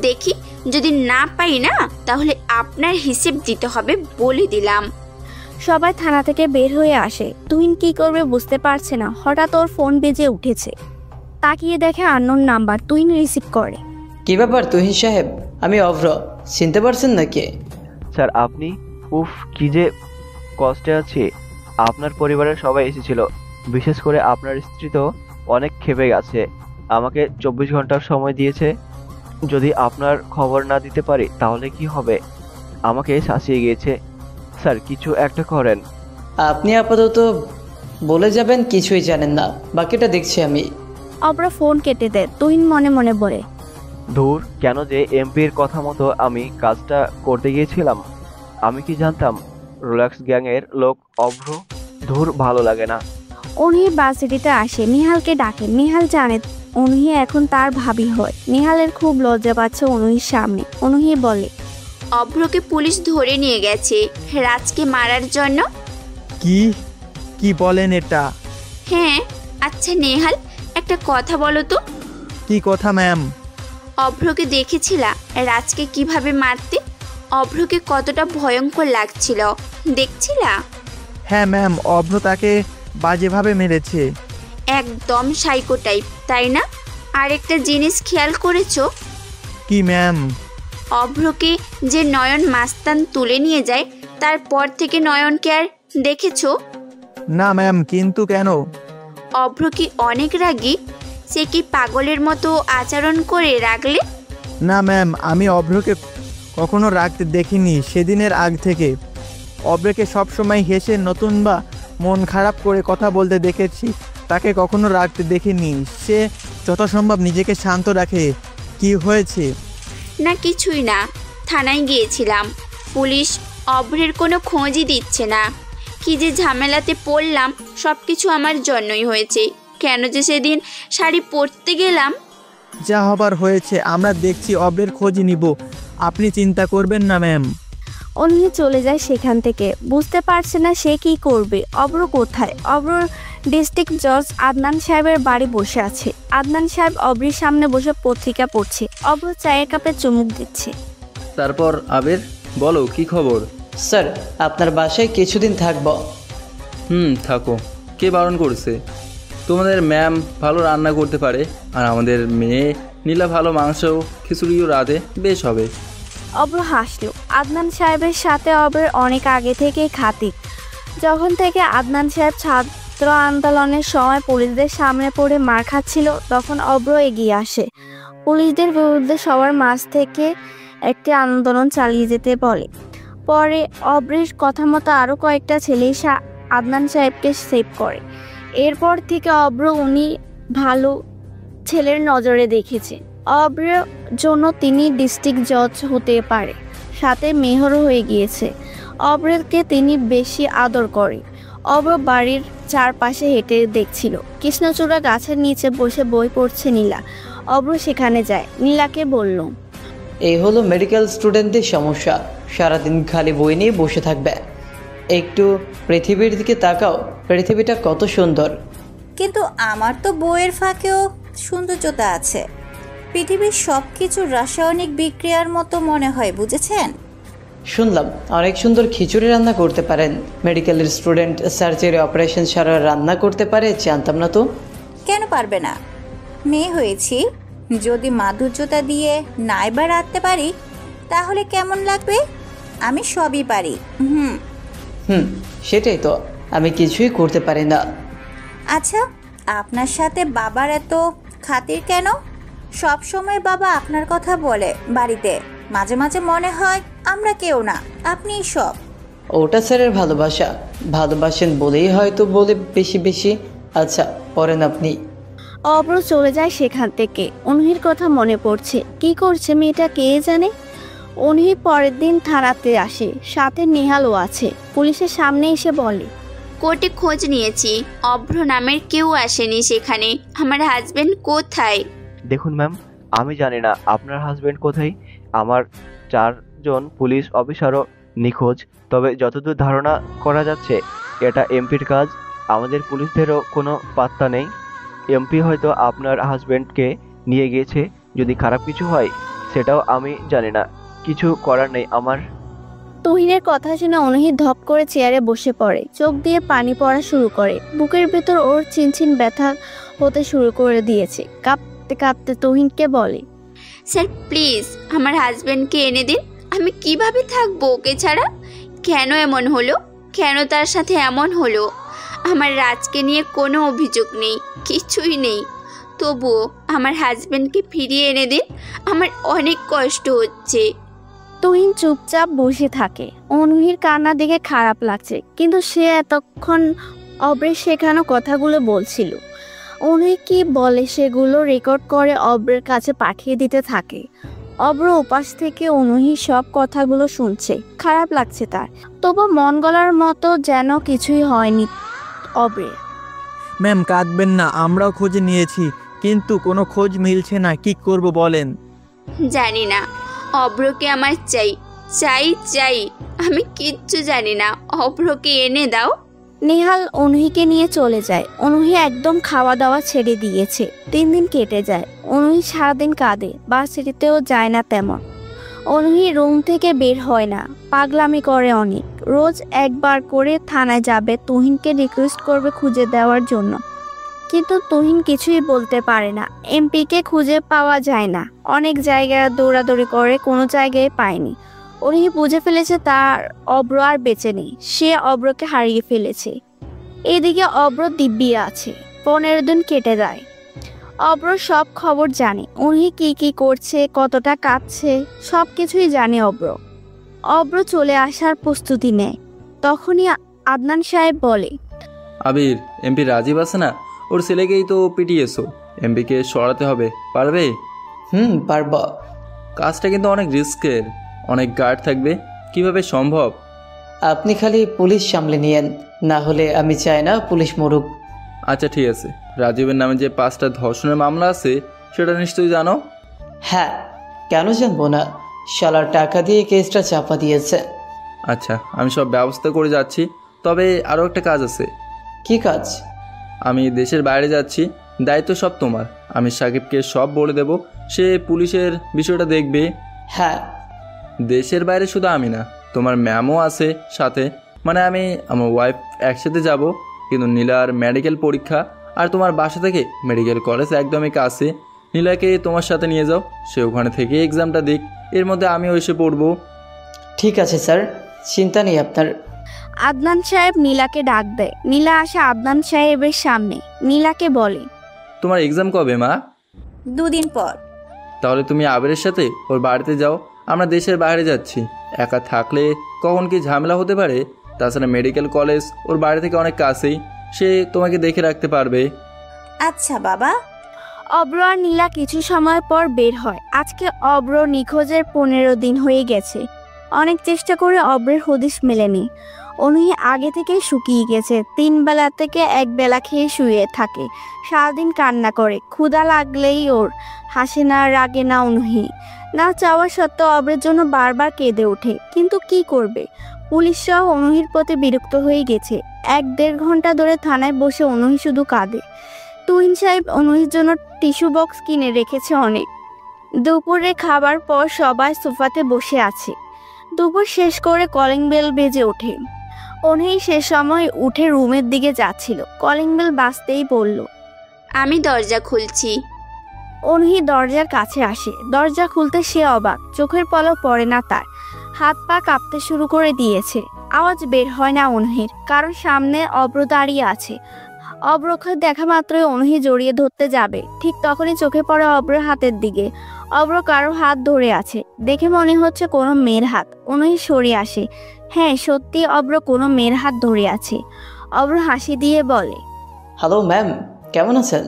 দেখি যদি না পাই না তাহলে আপনার হিসেব দিতে হবে, বলে দিলাম। সবাই থানা থেকে বের হয়ে আসে। তুহিন কি করবে বুঝতে পারছে না। হঠাৎ ওর ফোন বেজে উঠেছে। তাকিয়ে দেখে আননোন নাম্বার। তুহিন রিসিভ করে। কি ব্যাপার তুহিন সাহেব? আমি অভ্র, চিনতে পারছেন নাকি? স্যার আপনি? উফ, কি যে কষ্টে আছি। আপনার পরিবারের সবাই এসেছিল, বিশেষ করে আপনার স্ত্রী তো অনেক ক্ষেপে গেছে। আমাকে 24 ঘন্টার সময় দিয়েছে। যদি আপনার খবর না দিতে পারি তাহলে কি হবে? আমাকে শাসিয়ে গিয়েছে। স্যার কিছু একটা করেন। আপনি আপাতত বলে যাবেন কিছুই জানেন না, বাকিটা দেখছি আমি। অব্র ফোন কেটে দেয়। তুহিন মনে মনে বলে, ধুর, কেন যে এমপির কথা মতো আমি কাজটা করতে গিয়েছিলাম। আমি কি জানতাম রোলাক্স গ্যাংয়ের লোক অভ্র। ধুর, ভালো লাগে না। অনুহি বাসিটিতে আসে। নিহালকে ডাকে। নিহাল জানে অনুহি এখন তার ভাবি হয়। নিহালের খুব লজ্জা পাচ্ছে অনুহির সামনে। অনুহি বলে, অভ্রকে পুলিশ ধরে নিয়ে গেছে রাজকে মারার জন্য। কি বলেন এটা? হ্যাঁ। আচ্ছা নেহাল, একটা কথা বলো তো। কি কথা ম্যাম? অভ্রকে দেখেছিলা রাজকে কিভাবে মারতে? অভ্রকে কতটা ভয়ঙ্কর লাগছিল দেখছিলা? হ্যাঁ ম্যাম, অভ্র তাকে বাজেভাবে মেরেছে। একদম সাইকো টাইপ, তাই না? আরেকটা জিনিস খেয়াল করেছো? কি ম্যাম? অভ্রকে যে নয়ন মাস্তান তুলে নিয়ে যায়, তারপর থেকে নয়নকে আর দেখেছো? না ম্যাম, কিন্তু কেন? অভ্র কি অনেক রাগী? সে কি পাগলের মতো আচরণ করে রাগলে? না ম্যাম, আমি অভ্রকে কখনো রাগতে দেখিনি। সেদিনের আগ থেকে অভ্রকে সবসময় হেসে নতুন বা মন খারাপ করে কথা বলতে দেখেছি, তাকে কখনো রাগতে দেখিনি। সে যথাসম্ভব নিজেকে শান্ত রাখে। কি হয়েছে? না কিছুই না, থানায় গিয়েছিলাম, পুলিশ অভ্রের কোনো খোঁজই দিচ্ছে না। কি যে ঝামেলাতে পড়লাম, সব কিছু আমার জন্যই হয়েছে। কেন যে সেদিন শাড়ি পরতে গেলাম। যা হবার হয়েছে, আমরা দেখছি, অভ্রের খোঁজ নিব, আপনি চিন্তা করবেন না ম্যাম। অনহি চলে যায় সেখান থেকে। বুঝতে পারছে না সে কি করবে। অভ্র কোথায়? অভ্র ডিস্ট্রিক্ট জজ আদনান সাহেবের বাড়ি বসে আছে। আদনান সাহেব অভ্রের সামনে বসে পত্রিকা পড়ছে। অভ্র চায়ের কাপে চুমুক দিচ্ছে। তারপর আবির, বলো কি খবর? স্যার, আপনার বাসায় কিছুদিন থাকবো। থাকো। কে বারণ করছে? তোমাদের ম্যাম ভালো রান্না করতে পারে, আর আমাদের মেয়ে নীলা ভালো মাংস খিচুড়িও রাঁধে, বেশ হবে। অভ্র হাসল। আদনান সাহেবের সাথে অভ্রের অনেক আগে থেকেই খাতির। যখন থেকে আদনান সাহেব ছাত্র আন্দোলনের সময় পুলিশদের সামনে পড়ে মার খাচ্ছিল, তখন অভ্র এগিয়ে আসে। পুলিশদের বিরুদ্ধে সবার মাঝ থেকে একটি আন্দোলন চালিয়ে যেতে বলে। পরে অভ্রের কথা মতো আরও কয়েকটা ছেলে আদনান সাহেবকে সেভ করে। এরপর থেকে অভ্র উনি ভালো ছেলের নজরে দেখেছে। অভ্রের জন্য তিনি ডিস্ট্রিক্ট জজ হতে পারে, সাথে মেয়রও হয়ে গিয়েছে। অভ্রকে তিনি বেশি আদর করে। অভ্র বাড়ির চারপাশে হেঁটে দেখছিল। কৃষ্ণচূড়া গাছের নিচে বসে বই পড়ছে নীলা। অভ্র সেখানে যায়। নীলাকে বলল, এই হলো মেডিকেল স্টুডেন্টদের সমস্যা, সারাদিন খালি বই নিয়ে বসে থাকবে। একটু পৃথিবীর দিকে তাকাও, পৃথিবীটা কত সুন্দর। কিন্তু আমার তো বইয়ের ফাঁকেও সৌন্দর্যতা আছে। পৃথিবীর সব কিছু রাসায়নিক বিক্রিয়ার মতো মনে হয়, বুঝেছেন? শুনলাম অনেক সুন্দর খিচুড়ি রান্না করতে পারেন। মেডিকেলের স্টুডেন্ট সার্জারি অপারেশন ছাড়া রান্না করতে পারে, জানতাম না তো। কেন পারবে না? মেয়ে হয়েছি, যদি মাধুর্যতা দিয়ে নাইবা রাখতে পারি তাহলে কেমন লাগবে? আমি সবই পারি। সেটাই তো, আমি কিছুই করতে পারি না। আচ্ছা, আপনার সাথে বাবার এত খাতির কেন? সব সময় বাবা আপনার কথা বলে বাড়িতে। মাঝে মাঝে মনে হয় আমরা কেউ না, আপনিই সব। ওটা স্যারের ভালোবাসা, ভালোবাসেন বলেই হয়তো বলে বেশি বেশি। আচ্ছা, পড়েন আপনি। অভ্র চলে যায় সেখান থেকে। অনহির কথা মনে পড়ছে। কি করছে মেয়েটা কে জানে। অনহি পরের দিন থানাতে আসে, সাথে নেহালও আছে। পুলিশের সামনে এসে বলে, কোর্টে খোঁজ নিয়েছি, অভ্র নামের কেউ আসেনি সেখানে। আমার হাজবেন্ড কোথায়? দেখুন ম্যাম, আমি জানি না আপনার হাজবেন্ড কোথায়। আমার 4 জন পুলিশ অফিসারও নিখোঁজ। তবে যতদূর ধারণা করা যাচ্ছে এটা এমপির কাজ। আমাদের পুলিশদেরও কোনো পাত্তা নেই। এমপি হয়তো আপনার হাজবেন্ডকে নিয়ে গিয়েছে। যদি খারাপ কিছু হয় সেটাও আমি জানি না, কিছু করার নেই আমার। তুহিনের কথা শুনে অনহি ধপ করে চেয়ারে বসে পড়ে। চোখ দিয়ে পানি পড়া শুরু করে। বুকের ভেতর ওর চিনচিন ব্যথা হতে শুরু করে দিয়েছে। কাঁপতে কাঁপতে তুহিনকে বলে, স্যার প্লিজ আমার হাজবেন্ডকে এনে দিন। আমি কিভাবে থাকবো ওকে ছাড়া? কেন এমন হলো? কেন তার সাথে এমন হলো? আমার রাজকে নিয়ে কোনো অভিযোগ নেই, কিছুই নেই, তবুও আমার হাজবেন্ডকে ফিরিয়ে এনে দিন। আমার অনেক কষ্ট হচ্ছে। তুহিন চুপচাপ বসে থাকে। অনহির কান্না দেখে খারাপ লাগছে, কিন্তু সে এতক্ষণ অভ্রের শেখানো কথাগুলো বলছিল। অনহি কি বলে সেগুলো রেকর্ড করে অভ্রের কাছে পাঠিয়ে দিতে থাকে। অভ্র উপাস থেকে অনহির সব কথাগুলো শুনছে। খারাপ লাগছে তার, তবু মন গলার মতো যেন কিছুই হয়নি অভ্রের। ম্যাম কাঁদবেন না, আমরাও খোঁজ নিয়েছি, কিন্তু কোনো খোঁজ মিলছে না। কি করব বলেন? জানি না, অভ্রকে আমার চাই চাই চাই। আমি কিচ্ছু জানি না, অভ্রকে এনে দাও। নেহাল অনহিকে নিয়ে চলে যায়। অনহি একদম খাওয়া দাওয়া ছেড়ে দিয়েছে। 3 দিন কেটে যায়। অনহি সারাদিন কাঁদে, ভার্সিটিতেও যায় না তেমন। অনহি রুম থেকে বের হয় না, পাগলামি করে অনেক। রোজ একবার করে থানায় যাবে, তুহিনকে রিকোয়েস্ট করবে খুঁজে দেওয়ার জন্য, কিন্তু তুহিন কিছুই বলতে পারে না। এমপিকে খুঁজে পাওয়া যায় না, অনেক জায়গায় দৌড়াদৌড়ি করে, কোনো জায়গায় পায়নি। অনহি বুঝে ফেলেছে তার অব্র আর বেঁচে নেই, সে অব্রকে হারিয়ে ফেলেছে। এদিকে অব্র দিব্যি আছে। 15 দিন কেটে যায়। অব্র সব খবর জানে, অনহি কি করছে, কতটা কাঁদছে, সব কিছুই জানে অব্র। অব্র চলে আসার প্রস্তুতি নেয়। তখনই আদনান সাহেব বলে, আবির, এমপি রাজীব আছে না, ওর ছেলেকেই তো পিটিয়েছো, এমপিকে সরাতে হবে, পারবে? পারব। কাজটা কিন্তু অনেক রিস্কের, অনেক গার্ড থাকবে, কিভাবে সম্ভব? আপনি খালি পুলিশ সামলে নিয়েন, না হলে আমি চাই না পুলিশ মরুক। আচ্ছা ঠিক আছে, রাজীবের নামে যে 5টা ধর্ষণের মামলা আছে সেটা নিশ্চয়ই জানো? হ্যাঁ, কেন জানবো না, শালার টাকা দিয়ে কেসটা চাপা দিয়েছে। আচ্ছা, আমি সব ব্যবস্থা করে যাচ্ছি, তবে আরও একটা কাজ আছে। কি কাজ? আমি দেশের বাইরে যাচ্ছি, দায়িত্ব সব তোমার। আমি সাকিবকে সব বলে দেব, সে পুলিশের বিষয়টা দেখবে। হ্যাঁ। দেশের বাইরে শুধু আমি না, তোমার ম্যামও আছে সাথে, মানে আমি আমার ওয়াইফ একসাথে যাব, কিন্তু নীলার মেডিকেল পরীক্ষা আর তোমার বাসা থেকে মেডিকেল কলেজ একদমই কাছে। নীলাকে তোমার সাথে নিয়ে যাও, সে ওখানে থেকে এক্সামটা দিক, এর মধ্যে আমিও এসে পড়বো। ঠিক আছে স্যার, চিন্তা নেই আপনার। আদনান সাহেব নীলাকে ডাক দেয়। নীলা আসে আদনান সাহেবের সামনে, নীলাকে বলে, তোমার এক্সাম কবে মা? 2 দিন পর। তাহলে তুমি আবিরের সাথে ওর বাড়িতে যাও, আমরা দেশের বাইরে যাচ্ছি, একা থাকলে কখন কি ঝামেলা হতে পারে। তাছাড়া মেডিকেল কলেজ ওর বাড়ি থেকে অনেক কাছেই, সে তোমাকে দেখে রাখতে পারবে। আচ্ছা বাবা। অব্র আর নীলা কিছু সময় পর বের হয়। আজকে অব্র নিখোঁজের 15 দিন হয়ে গেছে। অনেক চেষ্টা করে অব্রের হদিশ মেলেনি। অনহি আগে থেকেই শুকিয়ে গেছে, 3 বেলা থেকে 1 বেলা খেয়ে শুয়ে থাকে, সারাদিন কান্না করে। ক্ষুধা লাগলেই ওর, হাসে না, রাগে না। অনহি না চাওয়া সত্ত্বেও অব্রের জন্য বারবার কেঁদে ওঠে, কিন্তু কি করবে, পুলিশ সহ অনহির প্রতি বিরক্ত হয়ে গেছে। 1-1.5 ঘন্টা ধরে থানায় বসে অনহি শুধু কাঁদে। তুহিন সাহেব অনহির জন্য টিস্যু বক্স কিনে রেখেছে অনেক। দুপুরে খাবার পর সবাই সোফাতে বসে আছে। দুপুর শেষ করে কলিং বেল বেজে ওঠে। অনহি সে সময় উঠে রুমের দিকে যাচ্ছিল, কলিং বেল বাজতেই বলল, আমি দরজা খুলছি। অনহি দরজার কাছে আসে। দরজা খুলতে সে অবাক, চোখের পলক পড়ে না তার, হাত পা কাঁপতে শুরু করে দিয়েছে। আওয়াজ বের হয় না অনহির, কারণ সামনে অব্র দাঁড়িয়ে আছে। অব্রকে দেখা মাত্রই অনহি জড়িয়ে ধরতে যাবে, ঠিক তখনই চোখে পড়ে অব্রের হাতের দিকে। অব্র কারো হাত ধরে আছে, দেখে মনে হচ্ছে কোনো মেয়ের হাত। অনহি সরে আসে। হ্যাঁ, সত্যি অব্র কোনো মেয়ের হাত ধরে আছে। অব্র হাসি দিয়ে বলে, হ্যালো ম্যাম, কেমন আছেন?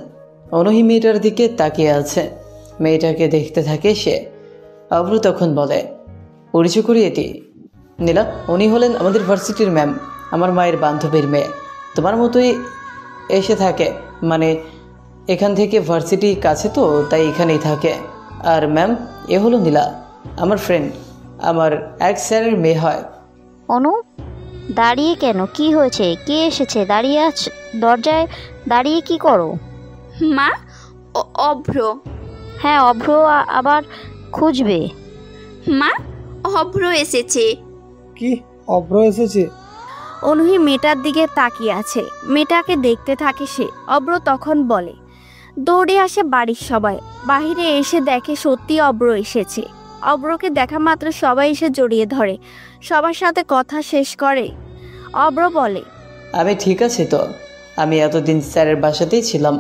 অনহি মেয়েটার দিকে তাকিয়ে আছে, মেয়েটাকে দেখতে থাকে সে। অব্র তখন বলে, পরিচয় করিয়ে দি নীলা, উনি হলেন আমাদের ভার্সিটির ম্যাম, আমার মায়ের বান্ধবীর মেয়ে। তোমার মতোই এসে থাকে, মানে এখান থেকে ভার্সিটি কাছে তো, তাই এখানেই থাকে। আর ম্যাম, এ হলো নীলা, আমার ফ্রেন্ড, আমার এক স্যারের মেয়ে হয়। অনু, দাঁড়িয়ে কেন? কি হয়েছে? কে এসেছে? দাঁড়িয়ে আছ দরজায়, দাঁড়িয়ে কি করো? মা, অভ্র। হ্যাঁ, অভ্র আবার খুঁজবে। মা, অভ্র এসেছে। কি? অভ্র এসেছে? অনহি মেয়েটার দিকে তাকিয়ে আছে, মেয়েটাকে দেখতে থাকে সে। অব্র তখন বলে, দৌড়ে আসে বাড়ির সবাই। বাহিরে এসে দেখে সত্যি অব্র এসেছে। অব্রকে দেখা মাত্র সবাই এসে জড়িয়ে ধরে, সবার সাথে কথা শেষ করে। অব্র বলে, আমি ঠিক আছি তো, আমি এতদিন স্যারের বাসাতেই ছিলাম।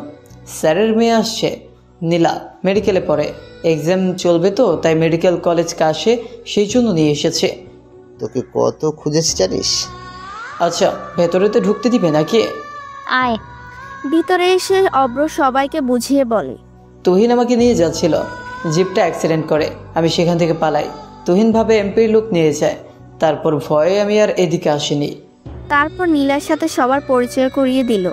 স্যারের মেয়ে আসছে, নীলা, মেডিকেলে পড়ে, এক্সাম চলবে তো, তাই মেডিকেল কলেজ কাছে, সেই জন্য নিয়ে এসেছে। তোকে কত খুঁজেছি জানিস? আচ্ছা, ভেতরে তো ঢুকতে দিবে নাকি? আয়। ভিতরে এসে অব্র সবাইকে বুঝিয়ে বলে, তুহিন আমাকে নিয়ে যাচ্ছিল, জিপটা অ্যাক্সিডেন্ট করে, আমি সেখান থেকে পালাই। তুহিন ভাবে এমপির লোক নিয়ে যায়, তারপর ভয়ে আমি আর এদিকে আসিনি। তারপর নীলার সাথে সবার পরিচয় করিয়ে দিল।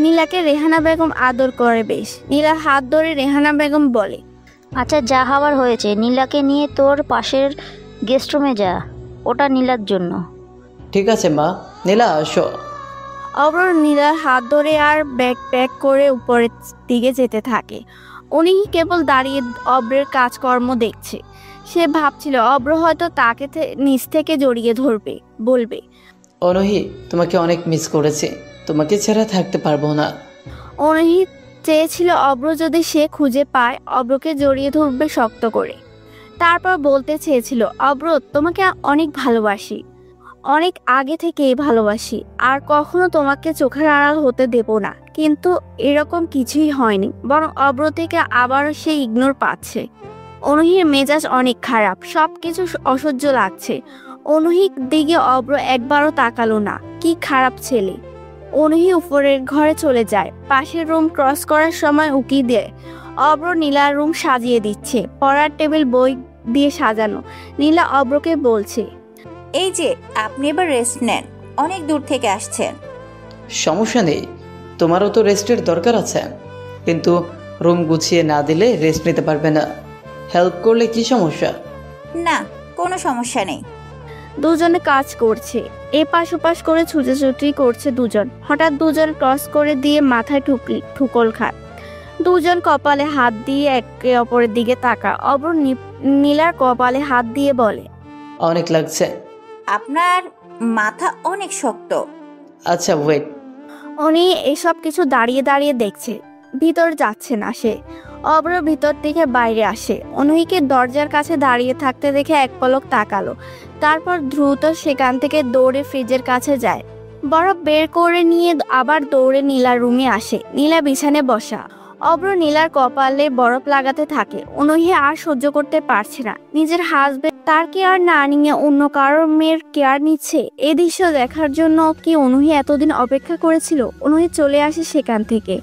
নীলাকে রেহানা বেগম আদর করে বেশ। নীলার হাত ধরে রেহানা বেগম বলে, আচ্ছা, যা হওয়ার হয়েছে, নীলাকে নিয়ে তোর পাশের গেস্ট রুমে যা, ওটা নীলার জন্য। ঠিক আছে মা, নীলা আসো। অব্র নীলার হাত ধরে আর ব্যাগ প্যাক করে উপরের দিকে যেতে থাকে। উনি কেবল দাঁড়িয়ে অব্রের কাজকর্ম দেখছে। সে ভাবছিল অব্র হয়তো তাকে নিচ থেকে জড়িয়ে ধরবে, বলবে, অনহি, তোমাকে অনেক মিস করেছি, তোমাকে ছাড়া থাকতে পারবো না। অনহি চেয়েছিল অব্র যদি সে খুঁজে পায় অব্রকে জড়িয়ে ধরবে শক্ত করে। তারপর বলতে চেয়েছিল, অব্র তোমাকে অনেক ভালোবাসি, অনেক আগে থেকেই ভালোবাসি, আর কখনো তোমাকে চোখের আড়াল হতে দেব না। কিন্তু এরকম কিছুই হয়নি, বরং অব্র থেকে আবারও সে ইগনোর পাচ্ছে। অনহির মেজাজ অনেক খারাপ, সব কিছু অসহ্য লাগছে। অনহির দিকে অব্র একবারও তাকালো না। কি খারাপ ছেলে। অনহি উপরের ঘরে চলে যায়। পাশের রুম ক্রস করার সময় উকি দেয় অব্র নীলার রুম সাজিয়ে দিচ্ছে, পড়ার টেবিল বই দিয়ে সাজানো। নীলা অব্রকে বলছে, এই যে আপনি এবার রেস্ট নেন, অনেক দূর থেকে আসছেন। সমস্যা নেই, তোমারও তো রেস্টের দরকার আছে, কিন্তু রুম গুছিয়ে না দিলে রেস্ট নিতে পারবে না। হেল্প করলে কি সমস্যা? না, কোনো সমস্যা নেই। দুজনে কাজ করছে, এপাশ ওপাশ করে ছুটোছুটি করছে দুজন। হঠাৎ দুজন ক্রস করে দিয়ে মাথায় ঠুকল খায়। দুজন কপালে হাত দিয়ে একে অপরের দিকে তাকায়। অব্র নীলার কপালে হাত দিয়ে বলে, অনেক লাগছে। আপনার মাথা অনেক শক্ত। আচ্ছা ওয়েট। উনি এসব কিছু দাঁড়িয়ে দাঁড়িয়ে দেখছে, ভিতর যাচ্ছে না সে। অব্র ভিতর থেকে বাইরে আসে, অনহিকে দরজার কাছে দাঁড়িয়ে থাকতে দেখে এক পলক তাকালো। তারপর দ্রুত সেখান থেকে দৌড়ে ফ্রিজের কাছে যায়, বরফ বের করে নিয়ে আবার দৌড়ে নীলার রুমে আসে। নীলা বিছানে বসা। অব্র নীলার কপালে বরফ লাগাতে থাকে। অনহি আর সহ্য করতে পারছে না, নিজের হাজবেন্ড তার কেয়ার না নিয়ে অন্য কারোর মেয়ের কেয়ার নিচ্ছে। এই দৃশ্য দেখার জন্য কি অনহি এতদিন অপেক্ষা করেছিল? অনহি চলে আসে সেখান থেকে।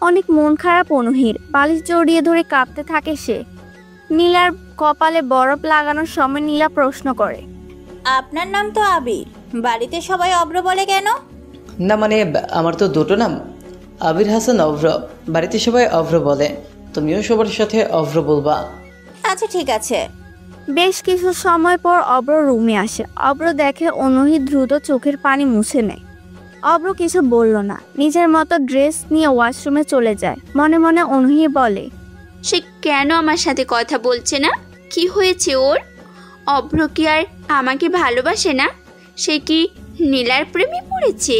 অনেক মন খারাপ অনহির, বালিশ জড়িয়ে ধরে কাঁপতে থাকে সে। নীলার কপালে বরফ লাগানোর সময় নীলা প্রশ্ন করে, আপনার নাম তো আবির, বাড়িতে সবাই অব্র বলে কেন? না মানে আমার তো দুটো নাম, আবির হাসান অভ্র। বাড়িতে সবাই অভ্র বলে, তুমিও সবার সাথে অভ্র বলবা। আচ্ছা ঠিক আছে। বেশ কিছু সময় পর অব্র রুমে আসে। অব্র দেখে অনহি দ্রুত চোখের পানি মুছে নেয়। অব্র কিছু বলল না, নিজের মতো ড্রেস নিয়ে ওয়াশরুমে চলে যায়। মনে মনে অনহি বলে, সে কেন আমার সাথে কথা বলছে না? কি হয়েছে ওর? অভ্র কি আর আমাকে ভালোবাসে না? সে কি নীলার প্রেমে পড়েছে?